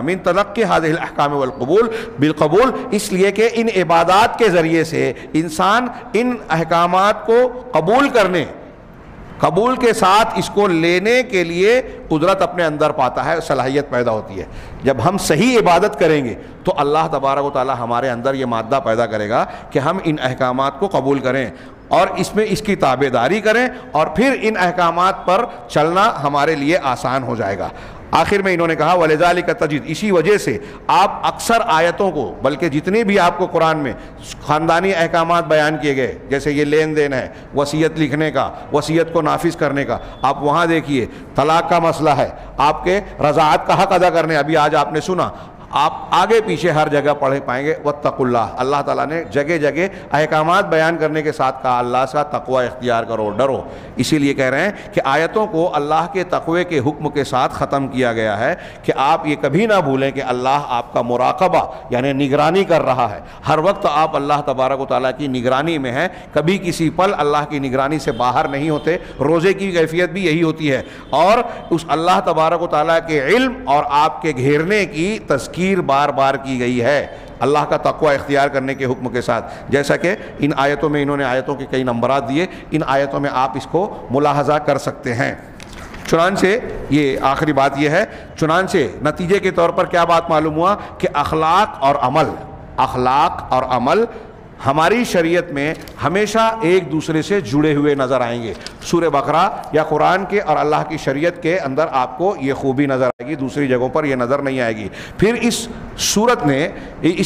من تلقی هذه الاحکام والقبول بالقبول، اس لیے کہ ان عبادات کے ذریعے سے انسان ان احکامات کو قبول کرنے، قبول کے ساتھ اس کو لینے کے لیے قدرت اپنے اندر پاتا ہے، صلاحیت پیدا ہوتی ہے۔ جب ہم صحیح عبادت کریں گے تو اللہ تبارک و تعالی ہمارے اندر یہ مادہ پیدا کرے گا کہ ہم ان احکامات کو قبول کریں اور اس میں اس کی تابعداری کریں، اور پھر ان احکامات پر چلنا ہمارے لیے آسان ہو جائے گا۔ آخر میں انہوں نے کہا وَلِذَلِكَ تَجِدُ، اسی وجہ سے آپ اکثر آیتوں کو، بلکہ جتنی بھی آپ کو قرآن میں خاندانی احکامات بیان کیے گئے، جیسے یہ لین دین ہے، وصیت لکھنے کا، وصیت کو نافذ کرنے کا، آپ وہاں دیکھیے طلاق کا مسئلہ ہے، آپ کے رضاعت کا حق ادا کرنے، ابھی آج آپ نے سنا، آپ آگے پیچھے ہر جگہ پڑھ پائیں گے واتقوا اللہ، اللہ تعالیٰ نے جگہ جگہ احکامات بیان کرنے کے ساتھ کہا اللہ سے تقوی اختیار کرو، ڈرو۔ اسی لیے کہہ رہے ہیں کہ آیتوں کو اللہ کے تقوی کے حکم کے ساتھ ختم کیا گیا ہے کہ آپ یہ کبھی نہ بھولیں کہ اللہ آپ کا مراقبہ یعنی نگرانی کر رہا ہے، ہر وقت آپ اللہ تبارک و تعالیٰ کی نگرانی میں ہیں، کبھی کسی پل اللہ کی نگرانی سے باہر نہیں ہوتے۔ روزے کی کیفیت بھی یہی ہوتی ہے، اور اس اللہ تبارک و تعالیٰ کے علم اور آپ کے گھیرنے کی تذکیر بار بار کی گئی ہے اللہ کا تقوی اختیار کرنے کے حکم کے ساتھ، جیسا کہ ان آیتوں میں انہوں نے آیتوں کے کئی نمبرات دیے، ان آیتوں میں آپ اس کو ملاحظہ کر سکتے ہیں۔ چنانچہ یہ آخری بات یہ ہے، چنانچہ نتیجے کے طور پر کیا بات معلوم ہوا کہ اخلاق اور عمل ہماری شریعت میں ہمیشہ ایک دوسرے سے جڑے ہوئے نظر آئیں گے۔ سورہ بقرہ یا قرآن کے اور اللہ کی شریعت کے اندر آپ کو یہ خوبی نظر آئے گی، دوسری جگہوں پر یہ نظر نہیں آئے گی۔ پھر اس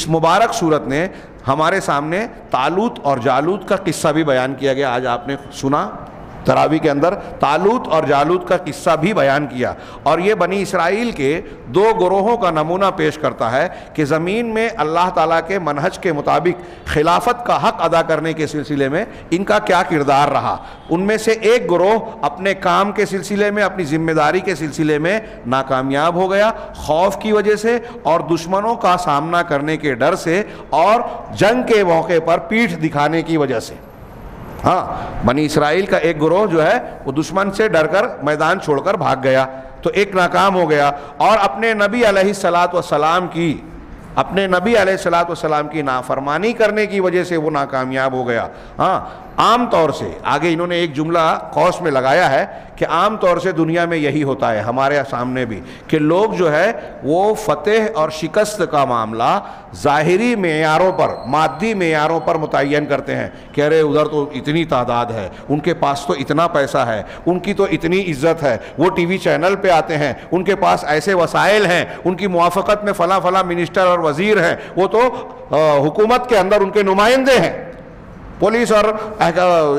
مبارک صورت نے ہمارے سامنے طالوت اور جالوت کا قصہ بھی بیان کیا گیا، آج آپ نے سنا تراویح کے اندر طالوت اور جالوت کا قصہ بھی بیان کیا، اور یہ بنی اسرائیل کے دو گروہوں کا نمونہ پیش کرتا ہے کہ زمین میں اللہ تعالیٰ کے منہج کے مطابق خلافت کا حق ادا کرنے کے سلسلے میں ان کا کیا کردار رہا۔ ان میں سے ایک گروہ اپنے کام کے سلسلے میں، اپنی ذمہ داری کے سلسلے میں ناکامیاب ہو گیا، خوف کی وجہ سے اور دشمنوں کا سامنا کرنے کے ڈر سے اور جنگ کے موقع پر پیٹھ دکھانے کی وجہ سے۔ ہاں، بنی اسرائیل کا ایک گروہ جو ہے وہ دشمن سے ڈر کر میدان چھوڑ کر بھاگ گیا، تو ایک ناکام ہو گیا، اور اپنے نبی علیہ الصلاۃ والسلام کی نافرمانی کرنے کی وجہ سے وہ ناکامیاب ہو گیا۔ ہاں، عام طور سے آگے انہوں نے ایک جملہ قوس میں لگایا ہے کہ عام طور سے دنیا میں یہی ہوتا ہے، ہمارے سامنے بھی، کہ لوگ جو ہے وہ فتح اور شکست کا معاملہ ظاہری معیاروں پر، مادی معیاروں پر متعین کرتے ہیں کہ ارے ادھر تو اتنی تعداد ہے، ان کے پاس تو اتنا پیسہ ہے، ان کی تو اتنی عزت ہے، وہ ٹی وی چینل پہ آتے ہیں، ان کے پاس ایسے وسائل ہیں، ان کی موافقت میں فلاں فلاں منسٹر اور وزیر ہیں، وہ تو حکومت کے اندر ان کے نمائندے ہیں، پولیس اور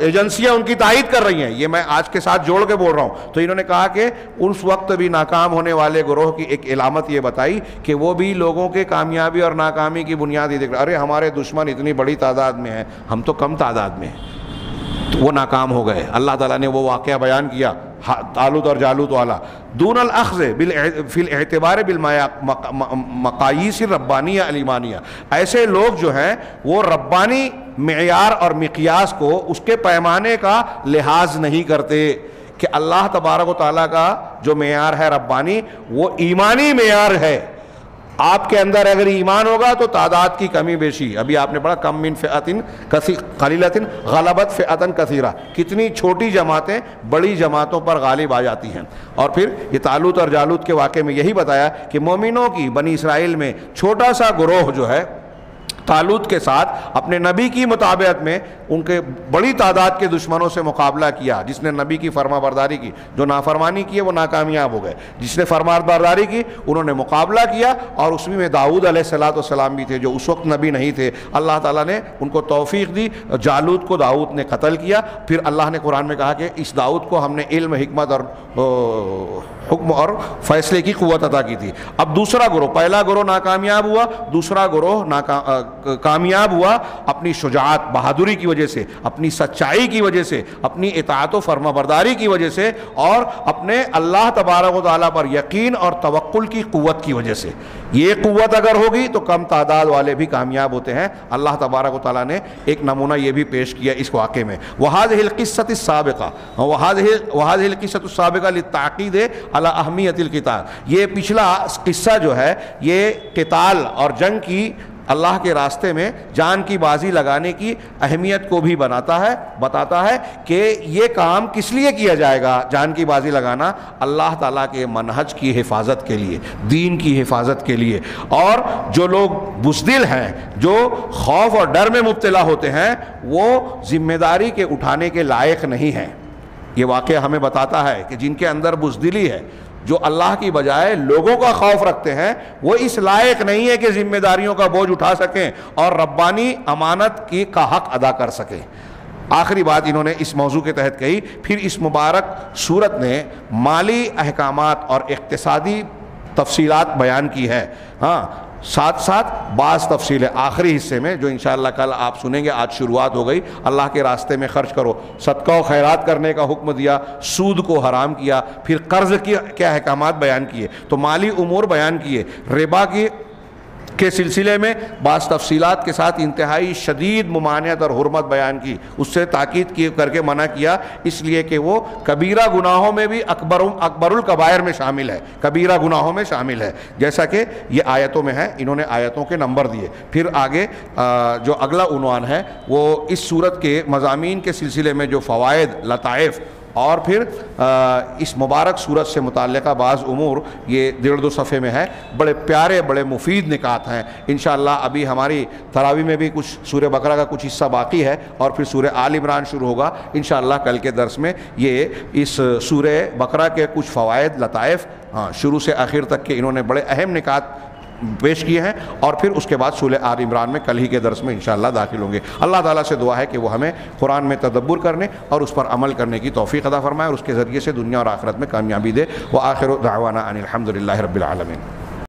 ایجنسیاں ان کی تائید کر رہی ہیں۔ یہ میں آج کے ساتھ جوڑ کے بول رہا ہوں۔ تو انہوں نے کہا کہ اس وقت بھی ناکام ہونے والے گروہ کی ایک علامت یہ بتائی کہ وہ بھی لوگوں کے کامیابی اور ناکامی کی بنیاد ہی دیکھ رہے، ارے ہمارے دشمن اتنی بڑی تعداد میں ہیں، ہم تو کم تعداد میں ہیں، تو وہ ناکام ہو گئے۔ اللہ تعالیٰ نے وہ واقعہ بیان کیا طالوت اور جالوت والا، دون الاخذ فی الاعتبار بالمقاییس الربانیہ الایمانیہ، ایسے لوگ جو ہیں وہ ربانی معیار اور مقیاس کو، اس کے پیمانے کا لحاظ نہیں کرتے کہ اللہ تبارک و تعالیٰ کا جو معیار ہے ربانی وہ ایمانی معیار ہے۔ آپ کے اندر اگر ایمان ہوگا تو تعداد کی کمی بیشی، ابھی آپ نے پڑھا کم من فئۃ قلیلۃ غلبت فئۃ کثیرہ، کتنی چھوٹی جماعتیں بڑی جماعتوں پر غالب آ جاتی ہیں۔ اور پھر یہ طالوت اور جالوت کے واقعے میں یہی بتایا کہ مومنوں کی بنی اسرائیل میں چھوٹا سا گروہ جو ہے طالوت کے ساتھ اپنے نبی کی مطابقت میں ان کے بڑی تعداد کے دشمنوں سے مقابلہ کیا، جس نے نبی کی فرما برداری کی، جو نافرمانی کی وہ ناکامیاب ہو گئے، جس نے فرما برداری کی انہوں نے مقابلہ کیا، اور اس میں داؤد علیہ السلام بھی تھے جو اس وقت نبی نہیں تھے، اللہ تعالیٰ نے ان کو توفیق دی، جالوت کو داؤد نے قتل کیا۔ پھر اللہ نے قرآن میں کہا کہ اس داؤد کو ہم نے علم، حکمت اور حکم اور فیصلے کی قوت عطا کی تھی۔ اب دوسرا گروہ، پہلا گروہ ناکامیاب ہوا، دوسرا گروہ کامیاب ہوا اپنی شجاعت، بہادری کی وجہ سے، اپنی سچائی کی وجہ سے، اپنی اطاعت و فرما برداری کی وجہ سے، اور اپنے اللہ تبارک و تعالیٰ پر یقین اور توکل کی قوت کی وجہ سے۔ یہ قوت اگر ہوگی تو کم تعداد والے بھی کامیاب ہوتے ہیں۔ اللہ تبارک و تعالیٰ نے ایک نمونہ یہ بھی پیش کیا اس واقعے میں، وَهَذِهِ الْقِصَّةُ السَّابِقَةُ وَهَذِهِ الْقِصَّةُ السَّابِقَةُ لِلتَّعْقِيدِ عَلَى أَهْمِيَّةِ الْقِتَالِ، یہ پچھلا قصہ جو ہے یہ قتال اور جنگ کی اللہ کے راستے میں جان کی بازی لگانے کی اہمیت کو بھی بتاتا ہے کہ یہ کام کس لیے کیا جائے گا. جان کی بازی لگانا اللہ تعالیٰ کے منہج کی حفاظت کے لیے, دین کی حفاظت کے لیے. اور جو لوگ بزدل ہیں, جو خوف اور ڈر میں مبتلا ہوتے ہیں, وہ ذمہ داری کے اٹھانے کے لائق نہیں ہیں. یہ واقعہ ہمیں بتاتا ہے کہ جن کے اندر بزدلی ہے, جو اللہ کی بجائے لوگوں کا خوف رکھتے ہیں, وہ اس لائق نہیں ہے کہ ذمہ داریوں کا بوجھ اٹھا سکیں اور ربانی امانت کا حق ادا کر سکیں. آخری بات انہوں نے اس موضوع کے تحت کہی. پھر اس مبارک سورت نے مالی احکامات اور اقتصادی تفصیلات بیان کی ہے. ہاں, ساتھ ساتھ بعض تفصیلیں آخری حصے میں جو انشاءاللہ کل آپ سنیں گے. آج شروعات ہو گئی. اللہ کے راستے میں خرچ کرو, صدقہ و خیرات کرنے کا حکم دیا, سود کو حرام کیا, پھر قرض کے کیا احکامات بیان کیے, تو مالی امور بیان کیے. ربا کے سلسلے میں بعض تفصیلات کے ساتھ انتہائی شدید ممانعت اور حرمت بیان کی, اس سے تاکید کر کے منع کیا, اس لیے کہ وہ کبیرہ گناہوں میں بھی اکبر الکبائر میں شامل ہے, کبیرہ گناہوں میں شامل ہے, جیسا کہ یہ آیتوں میں ہے. انہوں نے آیتوں کے نمبر دیے. پھر آگے جو اگلا عنوان ہے وہ اس سورت کے مضامین کے سلسلے میں جو فوائد, لطائف اور پھر اس مبارک سورت سے متعلقہ بعض امور, یہ 1.5 صفحے میں ہے. بڑے پیارے, بڑے مفید نکات ہیں. انشاءاللہ ابھی ہماری تراویح میں بھی کچھ سورہ بقرہ کا کچھ حصہ باقی ہے اور پھر سورہ آل عمران شروع ہوگا. انشاءاللہ کل کے درس میں یہ اس سورہ بقرہ کے کچھ فوائد, لطائف, شروع سے آخر تک کے انہوں نے بڑے اہم نکات پیش کیے ہیں. اور پھر اس کے بعد سورہ آل عمران میں کل ہی کے درس میں انشاءاللہ داخل ہوں گے. اللہ تعالیٰ سے دعا ہے کہ وہ ہمیں قرآن میں تدبر کرنے اور اس پر عمل کرنے کی توفیق عطا فرمائے اور اس کے ذریعے سے دنیا اور آخرت میں کامیابی دے. وآخر دعوانا ان الحمد للہ رب العالمین.